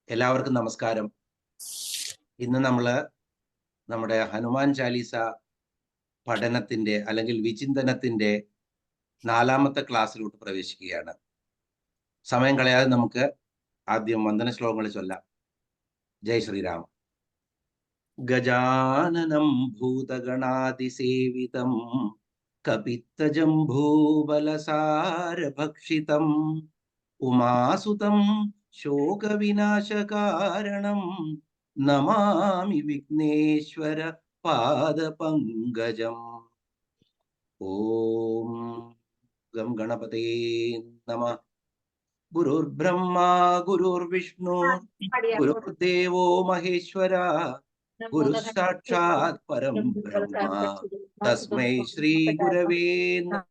എല്ലാവർക്കും നമസ്കാരം. ഇന്ന് നമ്മുടെ ഹനുമാൻ ചാലീസ പഠനത്തിന്റെ അല്ലെങ്കിൽ വിചിന്തനത്തിന്റെ 4ാമത്തെ ക്ലാസ്സിലോട്ട് പ്രവേശിക്കുകയാണ്. സമയം കളയാതെ നമുക്ക് ആദ്യം വന്ദന ശ്ലോകങ്ങൾ ചൊല്ലാം. ജയ് ശ്രീരാം. ഗജാനനം ഭൂതഗണാതിസേവിതം കപിത്തജംഭൂബലസാരഭക്ഷിതം ഉമാസുതം ശോകവിനാശകാരണം നമാമി വിഘ്നേശ്വര പാദപങ്കജം. ഓം ഗം ഗണപതേ നമഃ. ഗുരുർബ്രഹ്മാ ഗുരുർവിഷ്ണു ഗുരുർദേവോ മഹേശ്വര ഗുരു സാക്ഷാത് പരം ബ്രഹ്മ തസ്മൈ ശ്രീ ഗുരവേ നമഃ.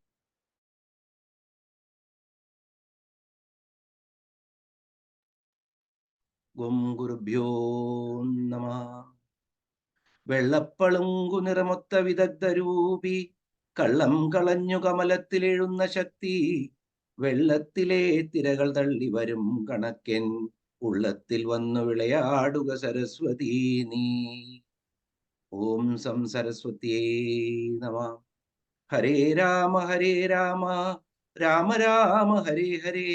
ഗുരുഭ്യോ നമഃ. വെള്ളപ്പളുങ്കു നിറമൊത്ത വിദഗ്ധരൂപി കള്ളം കളഞ്ഞു കമലത്തിലെഴുന്ന ശക്തി വെള്ളത്തിലെ തിരകൾ തള്ളി വരും കണക്കൻ ഉള്ളത്തിൽ വന്നു വിളയാടുക സരസ്വതീ നീ. ഓം സം സരസ്വതിയേ നമഃ. ഹരേ രാമ രാമ രാമ ഹരേ ഹരേ,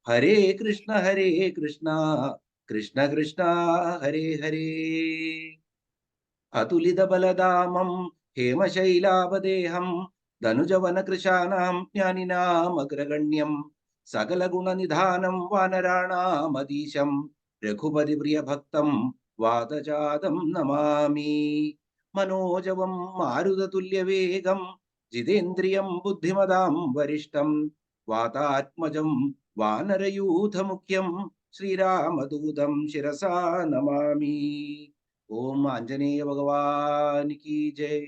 ഹരേ കൃഷ്ണ കൃഷ്ണ കൃഷ്ണ ഹരേ ഹരേ. അതുലിത ബലധാമം ഹേമശൈലാപദേഹം ധനുജവനകൃശാനാം ജ്ഞാനിനാം അഗ്രഗണ്യം സകല ഗുണനിധാനം വാനരാണാമധീശം രഘുപതി പ്രിയഭക്തം വാതജാതം നമാമി. മനോജവം മാരുതതുല്യവേഗം ജിതേന്ദ്രിയം ബുദ്ധിമതാം വരിഷ്ഠം വാതാത്മജം വാനരയൂഥമുഖ്യം ശ്രീരാമദൂതം ശിരസാ നമാമി. ഓം ആഞ്ജനേയ ഭഗവാൻ കി ജയ്.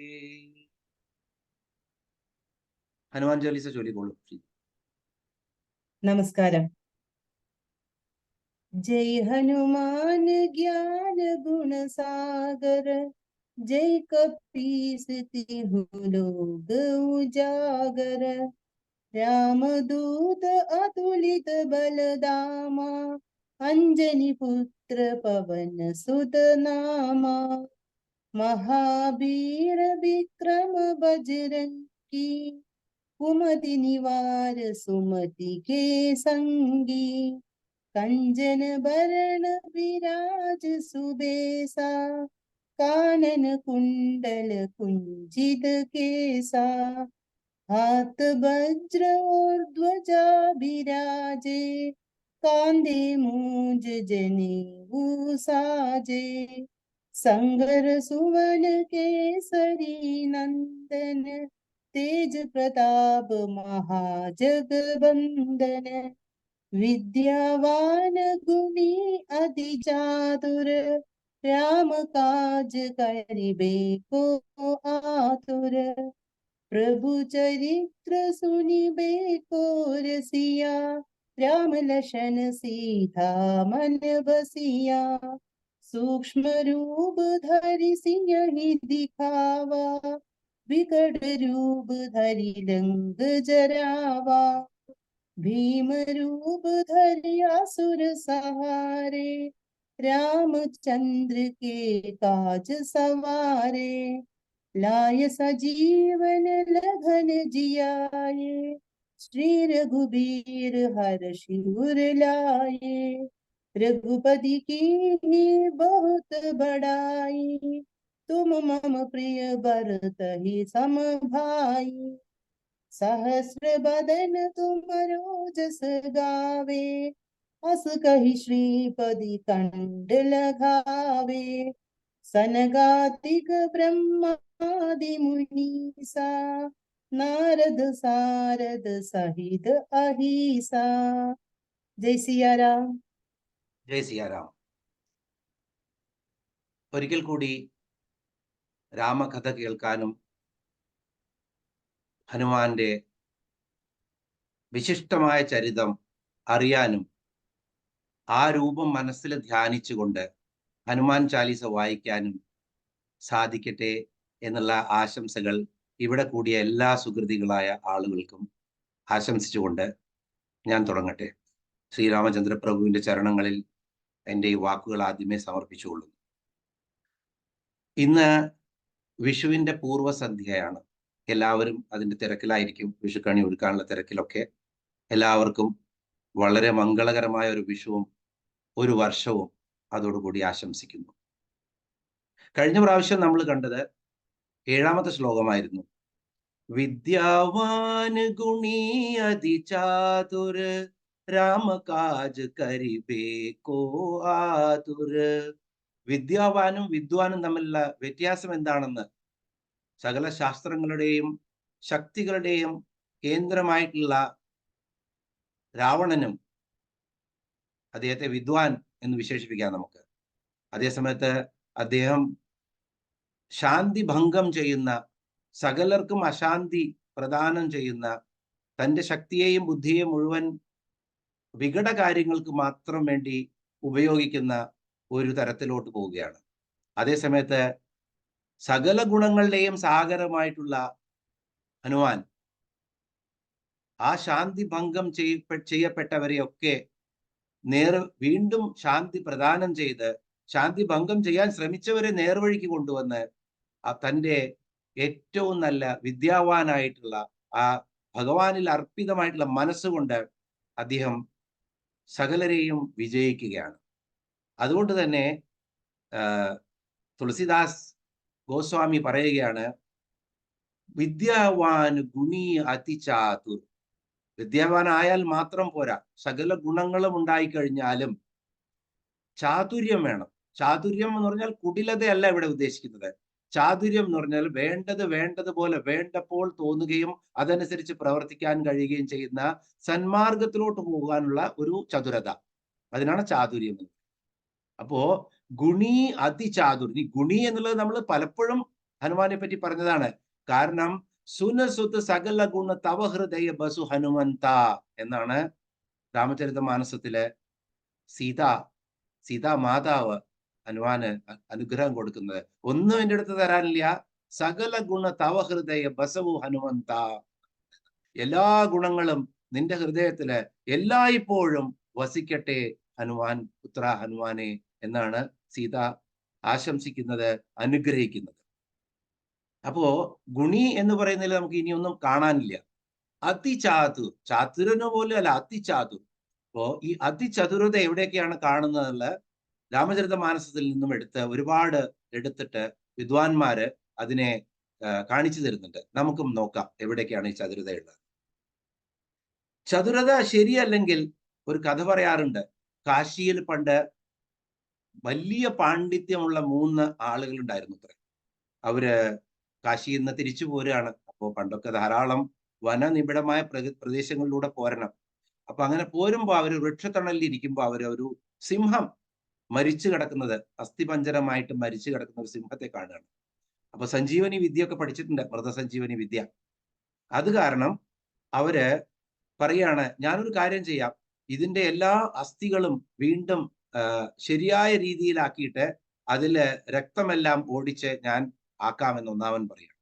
ഹനുമാൻ ചാലീസ ചൊല്ലിക്കോളൂ. നമസ്കാരം. ജയ് ഹനുമാൻ ജ്ഞാന ഗുണ സാഗര, ജയ് കപീസ് തിഹു ലോക ഉജാഗര, രാമദൂത അതുലിത ബലധാमा, अंजनी पुत्र पवन सुत नामा, महावीर विक्रम बजरंगी, कुमति निवार सुमति के संगी, कंचन बरण विराज सुबेसा, कानन कुंडल कुंजित केसा, हाथ वज्र और ध्वजा बिराजे, कांधे मूंज जनेऊ साजे, संगर सुवन केसरी नंदन, तेज प्रताप महाजगबंदन, विद्यावान गुणी अति चातुर, राम काज करिबे को आतुर, प्रभु चरित्र सुनिबे को रसिया, राम लखन सीता मन बसिया, सूक्ष्म रूप धरि सियहि दिखावा, विकट रूप धरि लंक जरावा, भीम रूप धरि असुर सहारे, रामचंद्र के काज सवारे, लाय सजीवन लखन जियाए, श्री रघुबीर हर्षि उर लाए, रघुपति की बहुत बड़ाई, तुम मम प्रिय भरतहि सम भाई, सहस्र बदन तुमरो जस गावे, अस कहि श्रीपति कंठ लगावे, सनगातिक ब्रह्मादि मुनीसा, नारद सारद सहित अहिसा. जय सियाराम. ജയ് സിയാറാം. ഒരിക്കൽ കൂടി രാമകഥ കേൾക്കാനും ഹനുമാന്റെ വിശിഷ്ടമായ ചരിതം അറിയാനും ആ രൂപം മനസ്സിൽ ധ്യാനിച്ചുകൊണ്ട് ഹനുമാൻ ചാലീസ വായിക്കാനും സാധിക്കട്ടെ എന്നുള്ള ആശംസകൾ ഇവിടെ കൂടിയ എല്ലാ സുഹൃതികളായ ആളുകൾക്കും ആശംസിച്ചുകൊണ്ട് ഞാൻ തുടങ്ങട്ടെ. ശ്രീരാമചന്ദ്ര പ്രഭുവിന്റെ ചരണങ്ങളിൽ എൻ്റെ ഈ വാക്കുകൾ ആദ്യമേ സമർപ്പിച്ചുകൊള്ളുന്നു. ഇന്ന് വിഷുവിന്റെ പൂർവ്വസന്ധ്യയാണ്. എല്ലാവരും അതിന്റെ തിരക്കിലായിരിക്കും, വിഷുക്കണി ഒരുക്കാനുള്ള തിരക്കിലൊക്കെ. എല്ലാവർക്കും വളരെ മംഗളകരമായ ഒരു വിഷുവും ഒരു വർഷവും അതോടുകൂടി ആശംസിക്കുന്നു. കഴിഞ്ഞ പ്രാവശ്യം നമ്മൾ കണ്ടത് 7ാമത്തെ ശ്ലോകമായിരുന്നു. വിദ്യാവാൻ ഗുണി അതി ചാതുർ രാമകാജ് കരിബേക്കോ ആതുർ. വിദ്യാവാനും വിദ്വാനും തമ്മിലുള്ള വ്യത്യാസം എന്താണെന്ന് സകല ശാസ്ത്രങ്ങളുടെയും ശക്തികളുടെയും കേന്ദ്രമായിട്ടുള്ള രാവണനും അദ്ദേഹത്തെ വിദ്വാൻ എന്ന് വിശേഷിപ്പിക്കാം നമുക്ക്. അതേസമയത്ത് അദ്ദേഹം ശാന്തി ഭംഗം ചെയ്യുന്ന, സകലർക്കും അശാന്തി പ്രദാനം ചെയ്യുന്ന, തൻ്റെ ശക്തിയെയും ബുദ്ധിയെയും മുഴുവൻ വികട കാര്യങ്ങൾക്ക് മാത്രം വേണ്ടി ഉപയോഗിക്കുന്ന ഒരു തരത്തിലോട്ട് പോവുകയാണ്. അതേസമയത്ത് സകല ഗുണങ്ങളുടെയും സാഗരമായിട്ടുള്ള ഹനുമാൻ ആ ശാന്തി ഭംഗം ചെയ്യപ്പെട്ടവരെയൊക്കെ വീണ്ടും ശാന്തി പ്രദാനം ചെയ്ത്, ശാന്തി ഭംഗം ചെയ്യാൻ ശ്രമിച്ചവരെ നേർവഴിക്ക് കൊണ്ടുവന്ന് തൻ്റെ ഏറ്റവും നല്ല വിദ്യാവാനായിട്ടുള്ള ആ ഭഗവാനിൽ അർപ്പിതമായിട്ടുള്ള മനസ്സുകൊണ്ട് അദ്ദേഹം സകലരെയും വിജയിക്കുകയാണ്. അതുകൊണ്ട് തന്നെ തുളസിദാസ് ഗോസ്വാമി പറയുകയാണ്, വിദ്യാവാൻ ഗുണി അതിചാതുർ. വിദ്യാവാനായാൽ മാത്രം പോരാ, സകല ഗുണങ്ങളും ഉണ്ടായിക്കഴിഞ്ഞാലും ചാതുര്യം വേണം. ചാതുര്യം എന്ന് പറഞ്ഞാൽ കുടിലതയല്ല ഇവിടെ ഉദ്ദേശിക്കുന്നത്. ചാതുര്യം എന്ന് പറഞ്ഞാൽ വേണ്ടതുപോലെ വേണ്ടപ്പോൾ തോന്നുകയും അതനുസരിച്ച് പ്രവർത്തിക്കാൻ കഴിയുകയും ചെയ്യുന്ന സന്മാർഗത്തിലോട്ട് പോകാനുള്ള ഒരു ചതുരത, അതിനാണ് ചാതുര്യം. അപ്പോ ഗുണി അതിചാതുർ. ഈ ഗുണി എന്നുള്ളത് നമ്മൾ പലപ്പോഴും ഹനുമാനെ പറ്റി പറഞ്ഞതാണ്. കാരണം സുനസുത് സകല ഗുണ തവ ഹൃദയ ബസു ഹനുമന്ത എന്നാണ് രാമചരിതമാനസത്തിലെ സീതാ മാതാവ് ഹനുമാന് അനുഗ്രഹം കൊടുക്കുന്നത്. ഒന്നും എൻ്റെ അടുത്ത് തരാനില്ല, സകല ഗുണ തവ ഹൃദയ ബസവു ഹനുമന്ത. എല്ലാ ഗുണങ്ങളും നിന്റെ ഹൃദയത്തില് എല്ലായ്പ്പോഴും വസിക്കട്ടെ ഹനുമാൻ പുത്ര ഹനുമാനെ എന്നാണ് സീത ആശംസിക്കുന്നത്, അനുഗ്രഹിക്കുന്നത്. അപ്പോ ഗുണി എന്ന് പറയുന്നതിൽ നമുക്ക് ഇനിയൊന്നും കാണാനില്ല. അതിചാതുർ, ചാതുരന് പോലും അല്ല, അതിചാതുർ. അപ്പോ ഈ അതിചതുരത എവിടെയൊക്കെയാണ് കാണുന്നതെന്നുള്ള രാമചരിതമാനസത്തിൽ നിന്നും ഒരുപാട് എടുത്തിട്ട് വിദ്വാൻമാര് അതിനെ കാണിച്ചു തരുന്നുണ്ട്. നമുക്കും നോക്കാം എവിടേക്കാണ് ഈ ചതുരതയുള്ളത്. ചതുരത ശരിയല്ലെങ്കിൽ ഒരു കഥ പറയാറുണ്ട്. കാശിയിൽ പണ്ട് വലിയ പാണ്ഡിത്യമുള്ള 3 ആളുകൾ ഉണ്ടായിരുന്നു അത്ര. അവര് കാശിയിൽ നിന്ന് തിരിച്ചു പോരുകയാണ്. അപ്പോൾ പണ്ടൊക്കെ ധാരാളം വനനിബിഡമായ പ്രദേശങ്ങളിലൂടെ പോരണം. അപ്പൊ അങ്ങനെ പോരുമ്പോ അവര് വൃക്ഷത്തണലിൽ ഇരിക്കുമ്പോ ഒരു സിംഹം മരിച്ചു കിടക്കുന്നത്, അസ്ഥിപഞ്ജരമായിട്ട് മരിച്ചു കിടക്കുന്ന ഒരു സിംഹത്തെ കാണുകയാണ്. അപ്പൊ സഞ്ജീവനി വിദ്യയൊക്കെ പഠിച്ചിട്ടുണ്ട്, മൃതസഞ്ജീവനി വിദ്യ. അത് കാരണം അവര് പറയാണ്, ഞാനൊരു കാര്യം ചെയ്യാം, ഇതിന്റെ എല്ലാ അസ്ഥികളും വീണ്ടും ശരിയായ രീതിയിലാക്കിയിട്ട് അതില് രക്തമെല്ലാം ഓടിച്ച് ഞാൻ ആക്കാമെന്ന് ഒന്നാമൻ പറയാണ്.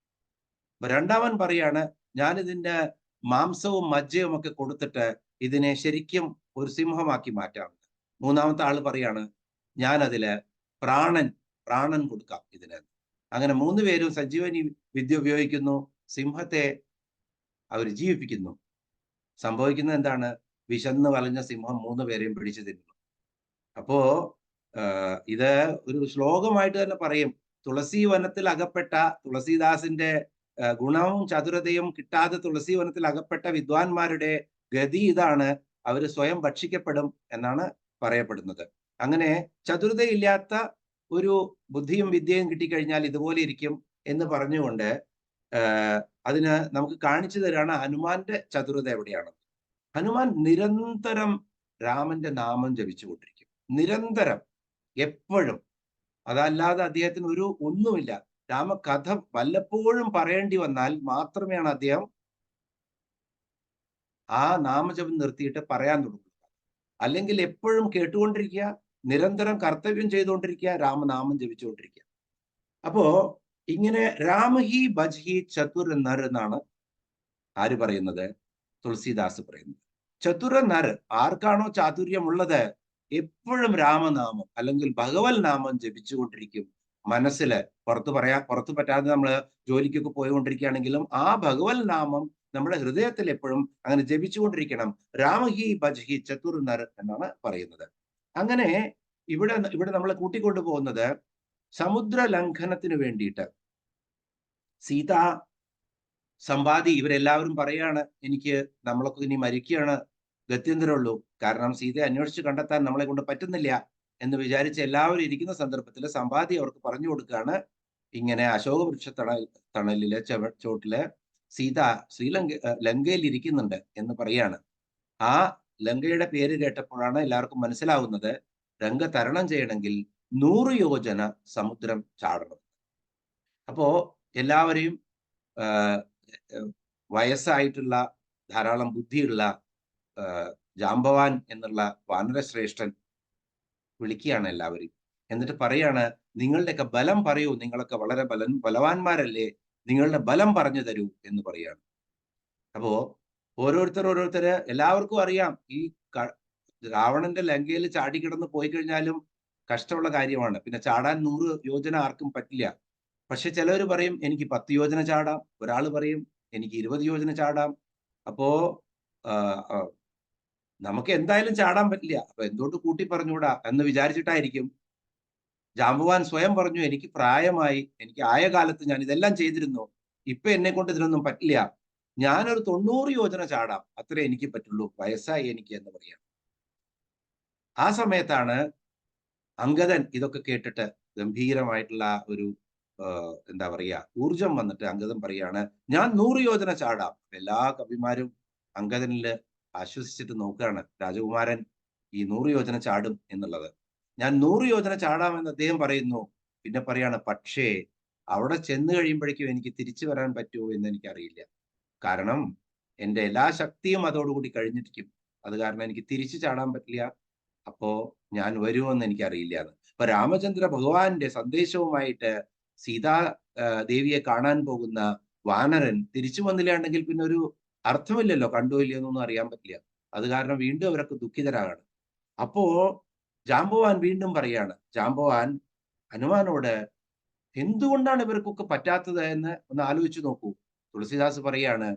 അപ്പൊ രണ്ടാമൻ പറയാണ്, ഞാനിതിന്റെ മാംസവും മജ്ജയും ഒക്കെ കൊടുത്തിട്ട് ഇതിനെ ശരിക്കും ഒരു സിംഹമാക്കി മാറ്റാമെന്ന്. മൂന്നാമത്തെ ആള് പറയാണ്, ഞാൻ അതില് പ്രാണൻ കൊടുക്കാം ഇതിന്. അങ്ങനെ 3 പേരും സഞ്ജീവനി വിദ്യ ഉപയോഗിക്കുന്നു, സിംഹത്തെ അവർ ജീവിപ്പിക്കുന്നു. സംഭവിക്കുന്നത് എന്താണ്? വിശന്ന് വലഞ്ഞ സിംഹം 3 പേരെയും പിടിച്ചു തിന്നുന്നു. അപ്പോ ഇത് ഒരു ശ്ലോകമായിട്ട് തന്നെ പറയും. തുളസി വനത്തിൽ അകപ്പെട്ട തുളസീദാസിന്റെ ഗുണവും ചതുരതയും കിട്ടാതെ തുളസി വനത്തിൽ അകപ്പെട്ട വിദ്വാൻമാരുടെ ഗതി ഇതാണ്, അവര് സ്വയം ഭക്ഷിക്കപ്പെടും എന്നാണ് പറയപ്പെടുന്നത്. അങ്ങനെ ചതുരതയില്ലാത്ത ഒരു ബുദ്ധിയും വിദ്യയും കിട്ടിക്കഴിഞ്ഞാൽ ഇതുപോലെ ഇരിക്കും എന്ന് പറഞ്ഞുകൊണ്ട് അതിന് നമുക്ക് കാണിച്ചു തരാണ് ഹനുമാന്റെ ചതുരത എവിടെയാണ്. ഹനുമാൻ നിരന്തരം രാമന്റെ നാമം ജപിച്ചുകൊണ്ടിരിക്കും, നിരന്തരം, എപ്പോഴും. അതല്ലാതെ അദ്ദേഹത്തിന് ഒന്നുമില്ല. രാമകഥ വല്ലപ്പോഴും പറയേണ്ടി വന്നാൽ മാത്രമേയാണ് അദ്ദേഹം ആ നാമജപം നിർത്തിയിട്ട് പറയാൻ തുടങ്ങുക. അല്ലെങ്കിൽ എപ്പോഴും കേട്ടുകൊണ്ടിരിക്കുക, നിരന്തരം കർത്തവ്യം ചെയ്തുകൊണ്ടിരിക്കുക, രാമനാമം ജപിച്ചുകൊണ്ടിരിക്കുക. അപ്പോ ഇങ്ങനെ രാമഹി ഭജ്ഹി ചതുർ നർ എന്നാണ് ആര് പറയുന്നത്? തുളസീദാസ് പറയുന്നത്. ചതുര നർ, ആർക്കാണോ ചാതുര്യമുള്ളത് എപ്പോഴും രാമനാമം അല്ലെങ്കിൽ ഭഗവത് നാമം ജപിച്ചുകൊണ്ടിരിക്കും. മനസ്സില് പുറത്തു പറ്റാതെ നമ്മൾ ജോലിക്കൊക്കെ പോയിക്കൊണ്ടിരിക്കുകയാണെങ്കിലും ആ ഭഗവത് നാമം നമ്മുടെ ഹൃദയത്തിൽ എപ്പോഴും അങ്ങനെ ജപിച്ചുകൊണ്ടിരിക്കണം. രാമഹി ഭജ്ഹി ചതുർ നർ എന്നാണ് പറയുന്നത്. അങ്ങനെ ഇവിടെ നമ്മൾ കൂട്ടിക്കൊണ്ടു പോകുന്നത് സമുദ്ര ലംഘനത്തിന് വേണ്ടിയിട്ട് സീത സമ്പാദി ഇവരെല്ലാവരും പറയാണ്, എനിക്ക് നമ്മളൊക്കെ ഇനി മരിക്കുകയാണ്, ഗത്യന്തരമുള്ളൂ. കാരണം സീതയെ അന്വേഷിച്ച് കണ്ടെത്താൻ നമ്മളെ കൊണ്ട് പറ്റുന്നില്ല എന്ന് വിചാരിച്ച് എല്ലാവരും ഇരിക്കുന്ന സന്ദർഭത്തിൽ സമ്പാദി അവർക്ക് പറഞ്ഞു കൊടുക്കുകയാണ്, ഇങ്ങനെ അശോകവൃക്ഷ തണലിലെ ചോട്ടില് സീത ലങ്കയിൽ ഇരിക്കുന്നുണ്ട് എന്ന് പറയാണ്. ആ ലങ്കയുടെ പേര് കേട്ടപ്പോഴാണ് എല്ലാവർക്കും മനസ്സിലാവുന്നത് ലങ്ക തരണം ചെയ്യണമെങ്കിൽ 100 യോജന സമുദ്രം ചാടണം. അപ്പോ എല്ലാവരെയും വയസ്സായിട്ടുള്ള ധാരാളം ബുദ്ധിയുള്ള ജാംബവാൻ എന്നുള്ള വാനരശ്രേഷ്ഠൻ വിളിക്കുകയാണ് എല്ലാവരെയും. എന്നിട്ട് പറയാണ്, നിങ്ങളുടെയൊക്കെ ബലം പറയൂ, നിങ്ങളൊക്കെ വളരെ ബലവാന്മാരല്ലേ, നിങ്ങളുടെ ബലം പറഞ്ഞു തരൂ എന്ന് പറയാണ്. അപ്പോ ഓരോരുത്തര് എല്ലാവർക്കും അറിയാം ഈ രാവണന്റെ ലങ്കയിൽ ചാടിക്കിടന്ന് പോയി കഴിഞ്ഞാലും കഷ്ടമുള്ള കാര്യമാണ്. പിന്നെ ചാടാൻ 100 യോജന ആർക്കും പറ്റില്ല. പക്ഷെ ചിലവർ പറയും എനിക്ക് 10 യോജന ചാടാം, ഒരാൾ പറയും എനിക്ക് 20 യോജന ചാടാം. അപ്പോ നമുക്ക് എന്തായാലും ചാടാൻ പറ്റില്ല, അപ്പൊ എന്തുകൊണ്ട് കൂട്ടി പറഞ്ഞുകൂടാ എന്ന് വിചാരിച്ചിട്ടായിരിക്കും ജാംബവാൻ സ്വയം പറഞ്ഞു, എനിക്ക് പ്രായമായി, എനിക്ക് ആയ കാലത്ത് ഞാൻ ഇതെല്ലാം ചെയ്തിരുന്നു, ഇപ്പൊ എന്നെ കൊണ്ട് ഇതിനൊന്നും പറ്റില്ല, ഞാനൊരു 90 യോജന ചാടാം, അത്രേ എനിക്ക് പറ്റുള്ളൂ, വയസ്സായി എനിക്ക് എന്ന് പറയാം. ആ സമയത്താണ് അംഗദൻ ഇതൊക്കെ കേട്ടിട്ട് ഗംഭീരമായിട്ടുള്ള ഒരു എന്താ പറയാ ഊർജം വന്നിട്ട് അംഗദൻ പറയാണ്, ഞാൻ 100 യോജന ചാടാം. എല്ലാ കവിമാരും അംഗദനിൽ ആശ്വസിച്ചിട്ട് നോക്കുകയാണ്, രാജകുമാരൻ ഈ 100 യോജന ചാടും എന്നുള്ളത്. ഞാൻ 100 യോജന ചാടാമെന്ന് അദ്ദേഹം പറയുന്നു. പിന്നെ പറയാണ്, പക്ഷേ അവിടെ ചെന്ന് കഴിയുമ്പോഴേക്കും എനിക്ക് തിരിച്ചു വരാൻ പറ്റുമോ എന്ന് എനിക്കറിയില്ല. കാരണം എൻ്റെ എല്ലാ ശക്തിയും അതോടുകൂടി കഴിഞ്ഞിരിക്കും. അത് കാരണം എനിക്ക് തിരിച്ചു ചാടാൻ പറ്റില്ല. അപ്പോ ഞാൻ വരുമെന്ന് എനിക്കറിയില്ല എന്ന്. അപ്പൊ രാമചന്ദ്ര ഭഗവാന്റെ സന്ദേശവുമായിട്ട് സീതാ ദേവിയെ കാണാൻ പോകുന്ന വാനരൻ തിരിച്ചു വന്നില്ലാണ്ടെങ്കിൽ പിന്നെ ഒരു അർത്ഥമില്ലല്ലോ, കണ്ടോ ഇല്ലയോ എന്നൊന്നും അറിയാൻ പറ്റില്ല. അത് കാരണം വീണ്ടും അവരൊക്കെ ദുഃഖിതരാകാണ്. അപ്പോ ജാംബവാൻ വീണ്ടും പറയാണ്, ജാംബവാൻ ഹനുമാനോട് എന്തുകൊണ്ടാണ് ഇവർക്കൊക്കെ പറ്റാത്തത് എന്ന് ഒന്ന് ആലോചിച്ച് നോക്കൂ. തുളസിദാസ് പറയാണ്,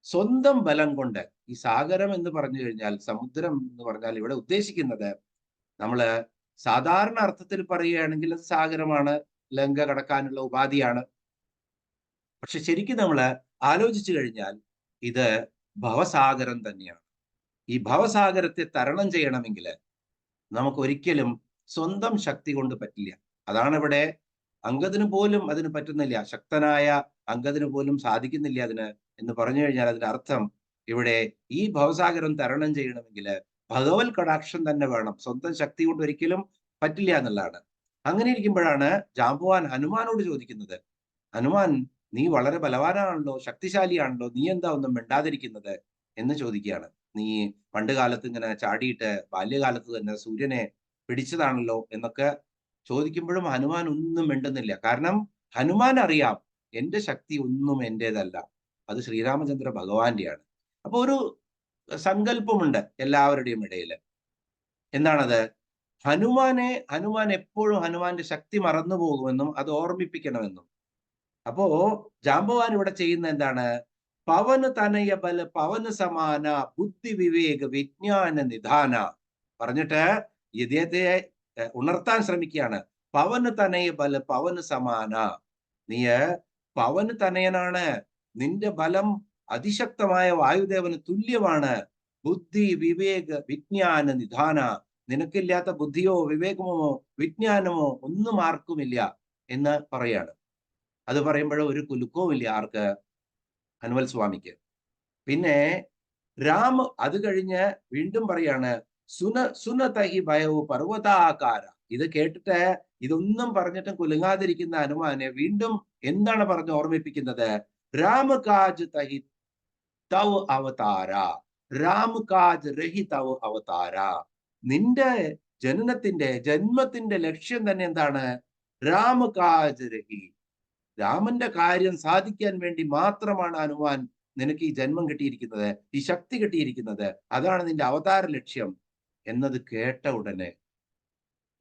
സ്വന്തം ബലം കൊണ്ട് ഈ സാഗരം എന്ന് പറഞ്ഞു കഴിഞ്ഞാൽ, സമുദ്രം എന്ന് പറഞ്ഞാൽ ഇവിടെ ഉദ്ദേശിക്കുന്നത് നമ്മള് സാധാരണ അർത്ഥത്തിൽ പറയുകയാണെങ്കിൽ അത് സാഗരമാണ്, ലങ്ക കടക്കാനുള്ള ഉപാധിയാണ്. പക്ഷെ ശരിക്കും നമ്മൾ ആലോചിച്ചു കഴിഞ്ഞാൽ ഇത് ഭവസാഗരം തന്നെയാണ്. ഈ ഭവസാഗരത്തെ തരണം ചെയ്യണമെങ്കിൽ നമുക്ക് ഒരിക്കലും സ്വന്തം ശക്തി കൊണ്ട് പറ്റില്ല. അതാണ് ഇവിടെ അംഗദിന് പോലും അതിന് പറ്റുന്നില്ല, ശക്തനായ അംഗദിന് പോലും സാധിക്കുന്നില്ല അതിന് എന്ന് പറഞ്ഞു കഴിഞ്ഞാൽ അതിന്റെ അർത്ഥം ഇവിടെ ഈ ഭവസാഗരം തരണം ചെയ്യണമെങ്കിൽ ഭഗവത് കടാക്ഷം തന്നെ വേണം, സ്വന്തം ശക്തി കൊണ്ട് ഒരിക്കലും പറ്റില്ല എന്നുള്ളതാണ്. അങ്ങനെ ഇരിക്കുമ്പോഴാണ് ജാംബവാൻ ഹനുമാനോട് ചോദിക്കുന്നത്, ഹനുമാൻ നീ വളരെ ബലവാനാണല്ലോ, ശക്തിശാലിയാണല്ലോ, നീ എന്താ ഒന്നും മിണ്ടാതിരിക്കുന്നത് എന്ന് ചോദിക്കുകയാണ്. നീ പണ്ട് കാലത്ത് ഇങ്ങനെ ചാടിയിട്ട് ബാല്യകാലത്ത് തന്നെ സൂര്യനെ പിടിച്ചതാണല്ലോ എന്നൊക്കെ ചോദിക്കുമ്പോഴും ഹനുമാൻ ഒന്നും മിണ്ടുന്നില്ല. കാരണം ഹനുമാൻ അറിയാം എന്റെ ശക്തി ഒന്നും എന്റേതല്ല, അത് ശ്രീരാമചന്ദ്ര ഭഗവാന്റെയാണ്. അപ്പൊ ഒരു സങ്കല്പമുണ്ട് എല്ലാവരുടെയും ഇടയിൽ. എന്താണത്? ഹനുമാൻ എപ്പോഴും ഹനുമാന്റെ ശക്തി മറന്നു പോകുമെന്നും അത് ഓർമ്മിപ്പിക്കണമെന്നും. അപ്പോ ജാംബവാൻ ഇവിടെ ചെയ്യുന്ന എന്താണ്? പവന് തനയ ബല പവന് സമാന ബുദ്ധി വിവേക വിജ്ഞാന നിധാന പറഞ്ഞിട്ട് ഇദ്ദേഹത്തെ ഉണർത്താൻ ശ്രമിക്കുകയാണ്. പവന് തനയ ബല പവന് സമാന, നീ പവന് തനയനാണ്, നിന്റെ ബലം അതിശക്തമായ വായുദേവന് തുല്യമാണ്. ബുദ്ധി വിവേക വിജ്ഞാന നിധാന, നിനക്കില്ലാത്ത ബുദ്ധിയോ വിവേകമോ വിജ്ഞാനമോ ഒന്നും ആർക്കുമില്ല എന്ന് പറയാണ്. അത് പറയുമ്പോഴോ ഒരു കുലുക്കവും ഇല്ല ആർക്ക്? ഹനുമൽ സ്വാമിക്ക്. പിന്നെ അത് കഴിഞ്ഞ് വീണ്ടും പറയാണ്, സുനതഹി ഭയവു പർവ്വതാകാര. ഇത് കേട്ടിട്ട് ഇതൊന്നും പറഞ്ഞിട്ടും കുലുങ്ങാതിരിക്കുന്ന ഹനുമാനെ വീണ്ടും എന്താണ് പറഞ്ഞ് ഓർമ്മിപ്പിക്കുന്നത്? രാമകാജ് തഹി തവ് അവതാര, രാമകാജ് രഹി തവ് അവതാര. നിന്റെ ജന്മത്തിന്റെ ലക്ഷ്യം തന്നെ എന്താണ്? രാമകാജ് രഹി, രാമന്റെ കാര്യം സാധിക്കാൻ വേണ്ടി മാത്രമാണ് ഹനുമാൻ നിനക്ക് ഈ ജന്മം കിട്ടിയിരിക്കുന്നത്, ഈ ശക്തി കിട്ടിയിരിക്കുന്നത്, അതാണ് നിന്റെ അവതാര ലക്ഷ്യം എന്നത് കേട്ട ഉടനെ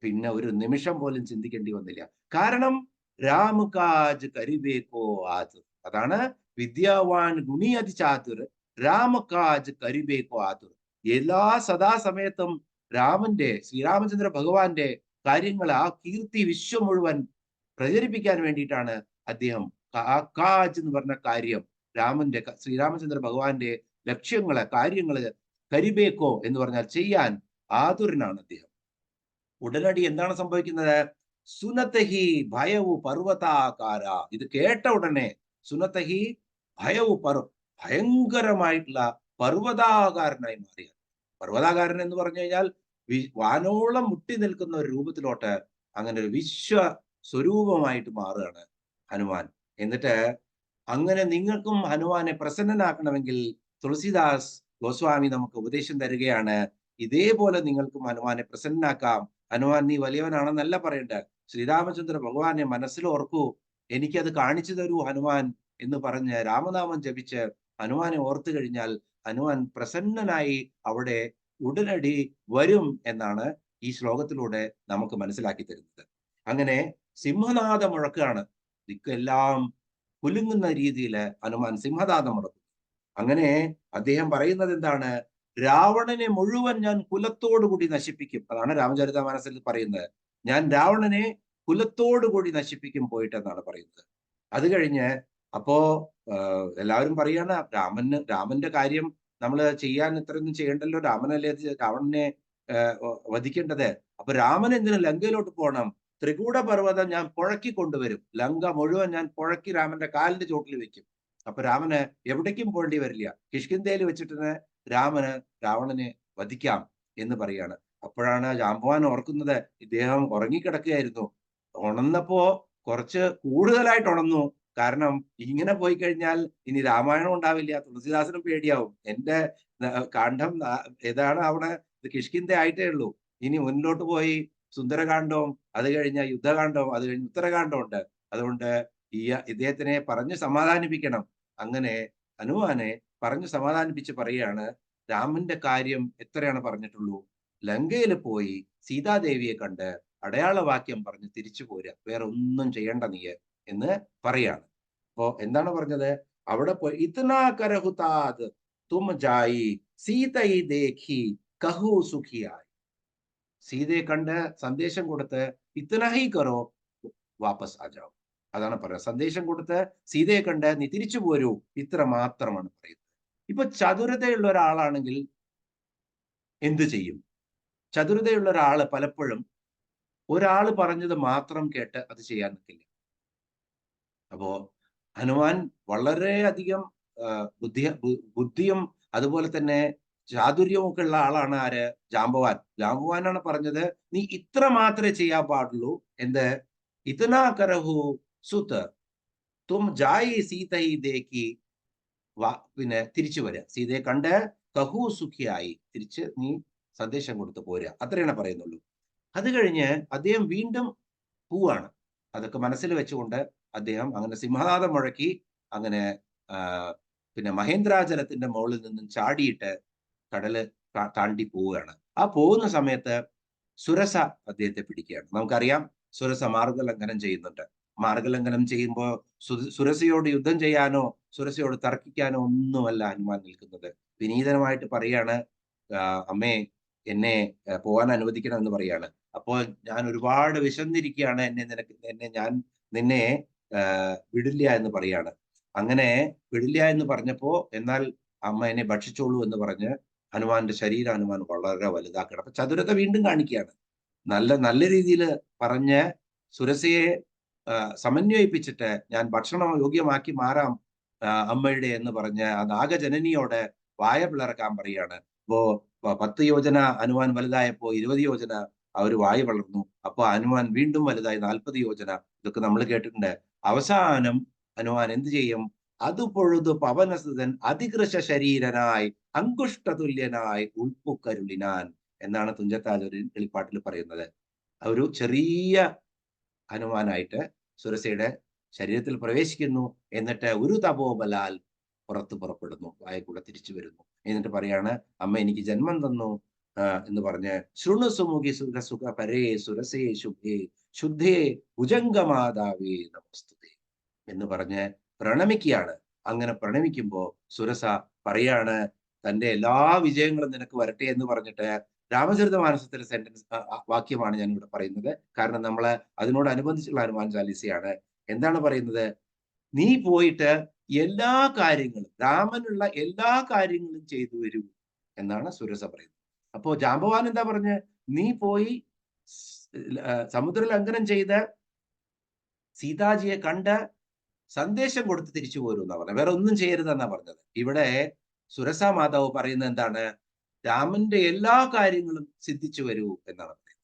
പിന്നെ ഒരു നിമിഷം പോലും ചിന്തിക്കേണ്ടി വന്നില്ല. കാരണം രാമകാജ് കരിബേക്കോ ആതുർ, അതാണ് വിദ്യാവാൻ ഗുണി അതി ചാതുർ, രാമകാജ് കരിബേക്കോ ആതുർ. എല്ലാ സദാസമയത്തും ശ്രീരാമചന്ദ്ര ഭഗവാന്റെ കാര്യങ്ങൾ, ആ കീർത്തി വിശ്വം മുഴുവൻ പ്രചരിപ്പിക്കാൻ വേണ്ടിയിട്ടാണ് അദ്ദേഹം കാജ് എന്ന് പറഞ്ഞ കാര്യം, ശ്രീരാമചന്ദ്ര ഭഗവാന്റെ ലക്ഷ്യങ്ങള്, കാര്യങ്ങള്, കരിബേക്കോ എന്ന് പറഞ്ഞാൽ ചെയ്യാൻ ആതുരനാണ് അദ്ദേഹം. ഉടനടി എന്താണ് സംഭവിക്കുന്നത്? സുനതഹി ഭയവു പർവ്വതാകാര. ഇത് കേട്ട ഉടനെ സുനതഹി ഭയവു ഭയങ്കരമായിട്ടുള്ള പർവ്വതാകാരനായി മാറിയ, പർവ്വതാകാരൻ എന്ന് പറഞ്ഞു കഴിഞ്ഞാൽ വാനോളം മുട്ടി നിൽക്കുന്ന ഒരു രൂപത്തിലോട്ട് അങ്ങനെ ഒരു വിശ്വ സ്വരൂപമായിട്ട് മാറുകയാണ് ഹനുമാൻ. എന്നിട്ട് അങ്ങനെ നിങ്ങൾക്കും ഹനുമാനെ പ്രസന്നനാക്കണമെങ്കിൽ തുളസിദാസ് ഗോസ്വാമി നമുക്ക് ഉപദേശം തരികയാണ്. ഇതേപോലെ നിങ്ങൾക്കും ഹനുമാനെ പ്രസന്നനാക്കാം. ഹനുമാൻ നീ വലിയവനാണെന്നല്ല പറയേണ്ടത്, ശ്രീരാമചന്ദ്ര ഭഗവാനെ മനസ്സിൽ ഓർക്കൂ, എനിക്കത് കാണിച്ചു തരൂ ഹനുമാൻ എന്ന് പറഞ്ഞ് രാമനാമം ജപിച്ച് ഹനുമാനെ ഓർത്തു കഴിഞ്ഞാൽ ഹനുമാൻ പ്രസന്നനായി അവിടെ ഉടനടി വരും എന്നാണ് ഈ ശ്ലോകത്തിലൂടെ നമുക്ക് മനസ്സിലാക്കി തരുന്നത്. അങ്ങനെ സിംഹനാദം മുഴക്കുകയാണ്. ദിക്കെല്ലാം കുലുങ്ങുന്ന രീതിയിൽ ഹനുമാൻ സിംഹനാദം മുഴക്കും. അങ്ങനെ അദ്ദേഹം പറയുന്നത് എന്താണ്? രാവണനെ മുഴുവൻ ഞാൻ കുലത്തോടുകൂടി നശിപ്പിക്കും. അതാണ് രാമചരിതമാനസിൽ പറയുന്നത്. ഞാൻ രാവണനെ കുലത്തോടുകൂടി നശിപ്പിക്കും പോയിട്ടെന്നാണ് പറയുന്നത്. അത് കഴിഞ്ഞ് അപ്പോ എല്ലാവരും പറയാണ് രാമന്റെ കാര്യം നമ്മൾ ചെയ്യാൻ ഇത്രയൊന്നും ചെയ്യണ്ടല്ലോ, രാമനല്ലേ രാവണനെ വധിക്കേണ്ടത്. അപ്പൊ രാമൻ എന്തിനു ലങ്കയിലോട്ട് പോകണം? ത്രികൂട പർവ്വതം ഞാൻ പുഴക്കി കൊണ്ടുവരും, ലങ്ക മുഴുവൻ ഞാൻ പുഴക്കി രാമന്റെ കാലിന്റെ ചോട്ടിൽ വെക്കും. അപ്പൊ രാമന് എവിടേക്കും പോകേണ്ടി വരില്ല, കിഷ്കിന്ധയിൽ വെച്ചിട്ട് രാവണനെ വധിക്കാം എന്ന് പറയാണ്. അപ്പോഴാണ് ജാമ്പവാൻ ഓർക്കുന്നത്, ഇദ്ദേഹം ഉറങ്ങിക്കിടക്കുകയായിരുന്നു. ഉണർന്നപ്പോ കുറച്ച് കൂടുതലായിട്ട് ഉണർന്നു. കാരണം ഇങ്ങനെ പോയി കഴിഞ്ഞാൽ ഇനി രാമായണം ഉണ്ടാവില്ല, തുളസിദാസനും പേടിയാവും. എന്റെ കാണ്ഡം ഏതാണ് അവിടെ, ഇത് കിഷ്കിന്ധ ആയിട്ടേ ഉള്ളൂ. ഇനി മുന്നിലോട്ട് പോയി സുന്ദരകാന്ഡവും, അത് കഴിഞ്ഞ യുദ്ധകാന്ഡവും, അത് കഴിഞ്ഞ് ഉത്തരകാന്ഡവും ഉണ്ട്. അതുകൊണ്ട് ഇദ്ദേഹത്തിനെ പറഞ്ഞു സമാധാനിപ്പിക്കണം. അങ്ങനെ ഹനുമാനെ പറഞ്ഞു സമാധാനിപ്പിച്ച് പറയുകയാണ്, രാമന്റെ കാര്യം എത്രയാണ് പറഞ്ഞിട്ടുള്ളൂ, ലങ്കയിൽ പോയി സീതാദേവിയെ കണ്ട് അടയാളവാക്യം പറഞ്ഞ് തിരിച്ചു പോരുക, വേറെ ഒന്നും ചെയ്യണ്ട നീ എന്ന് പറയാണ്. അപ്പോ എന്താണ് പറഞ്ഞത്? അവിടെ പോയി ഇത്നാ കരഹുതാത് തും ജായി സീതയി ദേഖി കഹു സുഖിയായി. സീതയെ കണ്ട് സന്ദേശം കൊടുത്ത് ഇത്നഹി കറോ വാപ്പസ് ആജാവോ, അതാണ് പറയുന്നത്. സന്ദേശം കൊടുത്ത് സീതയെ കണ്ട് നീ തിരിച്ചു പോരൂ, ഇത്ര മാത്രമാണ് പറയുന്നത്. ഇപ്പൊ ചതുരതയുള്ള ഒരാളാണെങ്കിൽ എന്ത് ചെയ്യും? ചതുരതയുള്ള ഒരാള് പലപ്പോഴും ഒരാള് പറഞ്ഞത് മാത്രം കേട്ട് അത് ചെയ്യാൻ നിൽക്കില്ല. അപ്പോ ഹനുമാൻ വളരെയധികം ബുദ്ധിയും അതുപോലെ തന്നെ ചാതുര്യവും ഒക്കെ ഉള്ള ആളാണ്. ആര്? ജാമ്പവാൻ. ജാമ്പവാനാണ് പറഞ്ഞത്, നീ ഇത്ര മാത്രമേ ചെയ്യാൻ പാടുള്ളൂ. എന്ത്? ഇതനാ കരഹു സുത് തും ജായി സീതയി ദേക്കി, പിന്നെ തിരിച്ചു വരിക, സീതയെ കണ്ട് കഹു സുഖിയായി തിരിച്ച് നീ സന്ദേശം കൊടുത്ത് പോരുക, അത്രയാണ് പറയുന്നുള്ളൂ. അത് കഴിഞ്ഞ് അദ്ദേഹം വീണ്ടും പോവാണ്. അതൊക്കെ മനസ്സിൽ വെച്ചുകൊണ്ട് അദ്ദേഹം അങ്ങനെ സിംഹനാദം മുഴക്കി അങ്ങനെ പിന്നെ മഹേന്ദ്രാചലത്തിന്റെ മുകളിൽ നിന്നും ചാടിയിട്ട് കടല് താണ്ടി പോവുകയാണ്. ആ പോകുന്ന സമയത്ത് സുരസ അദ്ദേഹത്തെ പിടിക്കുകയാണ്. നമുക്കറിയാം, സുരസ മാർഗലംഘനം ചെയ്യുന്നുണ്ട്. മാർഗലംഘനം ചെയ്യുമ്പോൾ സുരസയോട് യുദ്ധം ചെയ്യാനോ സുരസയോട് തർക്കിക്കാനോ ഒന്നുമല്ല ഹനുമാൻ നിൽക്കുന്നത്. വിനീതമായിട്ട് പറയാണ്, അമ്മേ എന്നെ പോകാൻ അനുവദിക്കണം എന്ന് പറയാണ്. അപ്പോൾ ഞാൻ ഒരുപാട് വിശന്നിരിക്കുകയാണ്, ഞാൻ നിന്നെ വിടില്ല എന്ന് പറയാണ്. അങ്ങനെ വിടില്ല എന്ന് പറഞ്ഞപ്പോ എന്നാൽ അമ്മ എന്നെ ഭക്ഷിച്ചോളൂ എന്ന് പറഞ്ഞ് ഹനുമാന്റെ ശരീരം ഹനുമാൻ വളരെ വലുതാക്കണം. അപ്പൊ ചതുരത വീണ്ടും കാണിക്കുകയാണ്. നല്ല രീതിയിൽ പറഞ്ഞ് സുരസയെ സമന്വയിപ്പിച്ചിട്ട് ഞാൻ ഭക്ഷണം യോഗ്യമാക്കി മാറാം അമ്മയുടെ എന്ന് പറഞ്ഞ് ആ നാഗജനനിയോട് വായ പിളർക്കാൻ പറയാണ്. അപ്പോ 10 യോജന ഹനുമാൻ വലുതായപ്പോ 20 യോജന അവർ വായ വളർന്നു. അപ്പൊ ഹനുമാൻ വീണ്ടും വലുതായി 40 യോജന. ഇതൊക്കെ നമ്മൾ കേട്ടിട്ടുണ്ട്. അവസാനം ഹനുമാൻ എന്ത് ചെയ്യും? അത് പൊഴുതു പവനസുതൻ അതികൃശ ശരീരനായി അങ്കുഷ്ടതുല്യനായി ഉൾപ്പുക്കരുളിനാൻ എന്നാണ് തുഞ്ചത്താൽ ഒരു കിളിപ്പാട്ടിൽ പറയുന്നത്. ഒരു ചെറിയ ഹനുമാനായിട്ട് സുരസയുടെ ശരീരത്തിൽ പ്രവേശിക്കുന്നു. എന്നിട്ട് ഒരു തപോബലാൽ പുറത്ത് പുറപ്പെടുന്നു, വായ കൂടെ തിരിച്ചു വരുന്നു. എന്നിട്ട് പറയാണ്, അമ്മ എനിക്ക് ജന്മം തന്നു എന്ന് പറഞ്ഞ് ശൃണു സുമുഖി സുഖ പരേ സുരസേ ശുഭേ ശുദ്ധേ ഭുജംഗമാതാവേ നമസ്തുതേ എന്ന് പറഞ്ഞ് പ്രണമിക്കുകയാണ്. അങ്ങനെ പ്രണമിക്കുമ്പോ സുരസ പറയാണ്, തന്റെ എല്ലാ വിജയങ്ങളും നിനക്ക് വരട്ടെ എന്ന് പറഞ്ഞിട്ട് രാമചരിതമാനസത്തിലെ സെന്റൻസ് വാക്യമാണ് ഞാൻ ഇവിടെ പറയുന്നത്. കാരണം നമ്മള് അതിനോടനുബന്ധിച്ചുള്ള ഹനുമാൻ ചാലീസയാണ്. എന്താണ് പറയുന്നത്? നീ പോയിട്ട് എല്ലാ കാര്യങ്ങളും, രാമനുള്ള എല്ലാ കാര്യങ്ങളും ചെയ്തു വരൂ എന്നാണ് സുരസ പറയുന്നത്. അപ്പോ ജാമ്പവാൻ എന്താ പറഞ്ഞ്, നീ പോയി സമുദ്ര ലംഘനം ചെയ്ത് സീതാജിയെ കണ്ട് സന്ദേശം കൊടുത്ത് തിരിച്ചു പോരൂ എന്നാ പറഞ്ഞത്. വേറെ ഒന്നും ചെയ്യരുതെന്നാ പറഞ്ഞത്. ഇവിടെ സുരസ മാതാവ് പറയുന്നത് എന്താണ്? രാമന്റെ എല്ലാ കാര്യങ്ങളും സിദ്ധിച്ചു വരൂ എന്നാണ് പറയുന്നത്.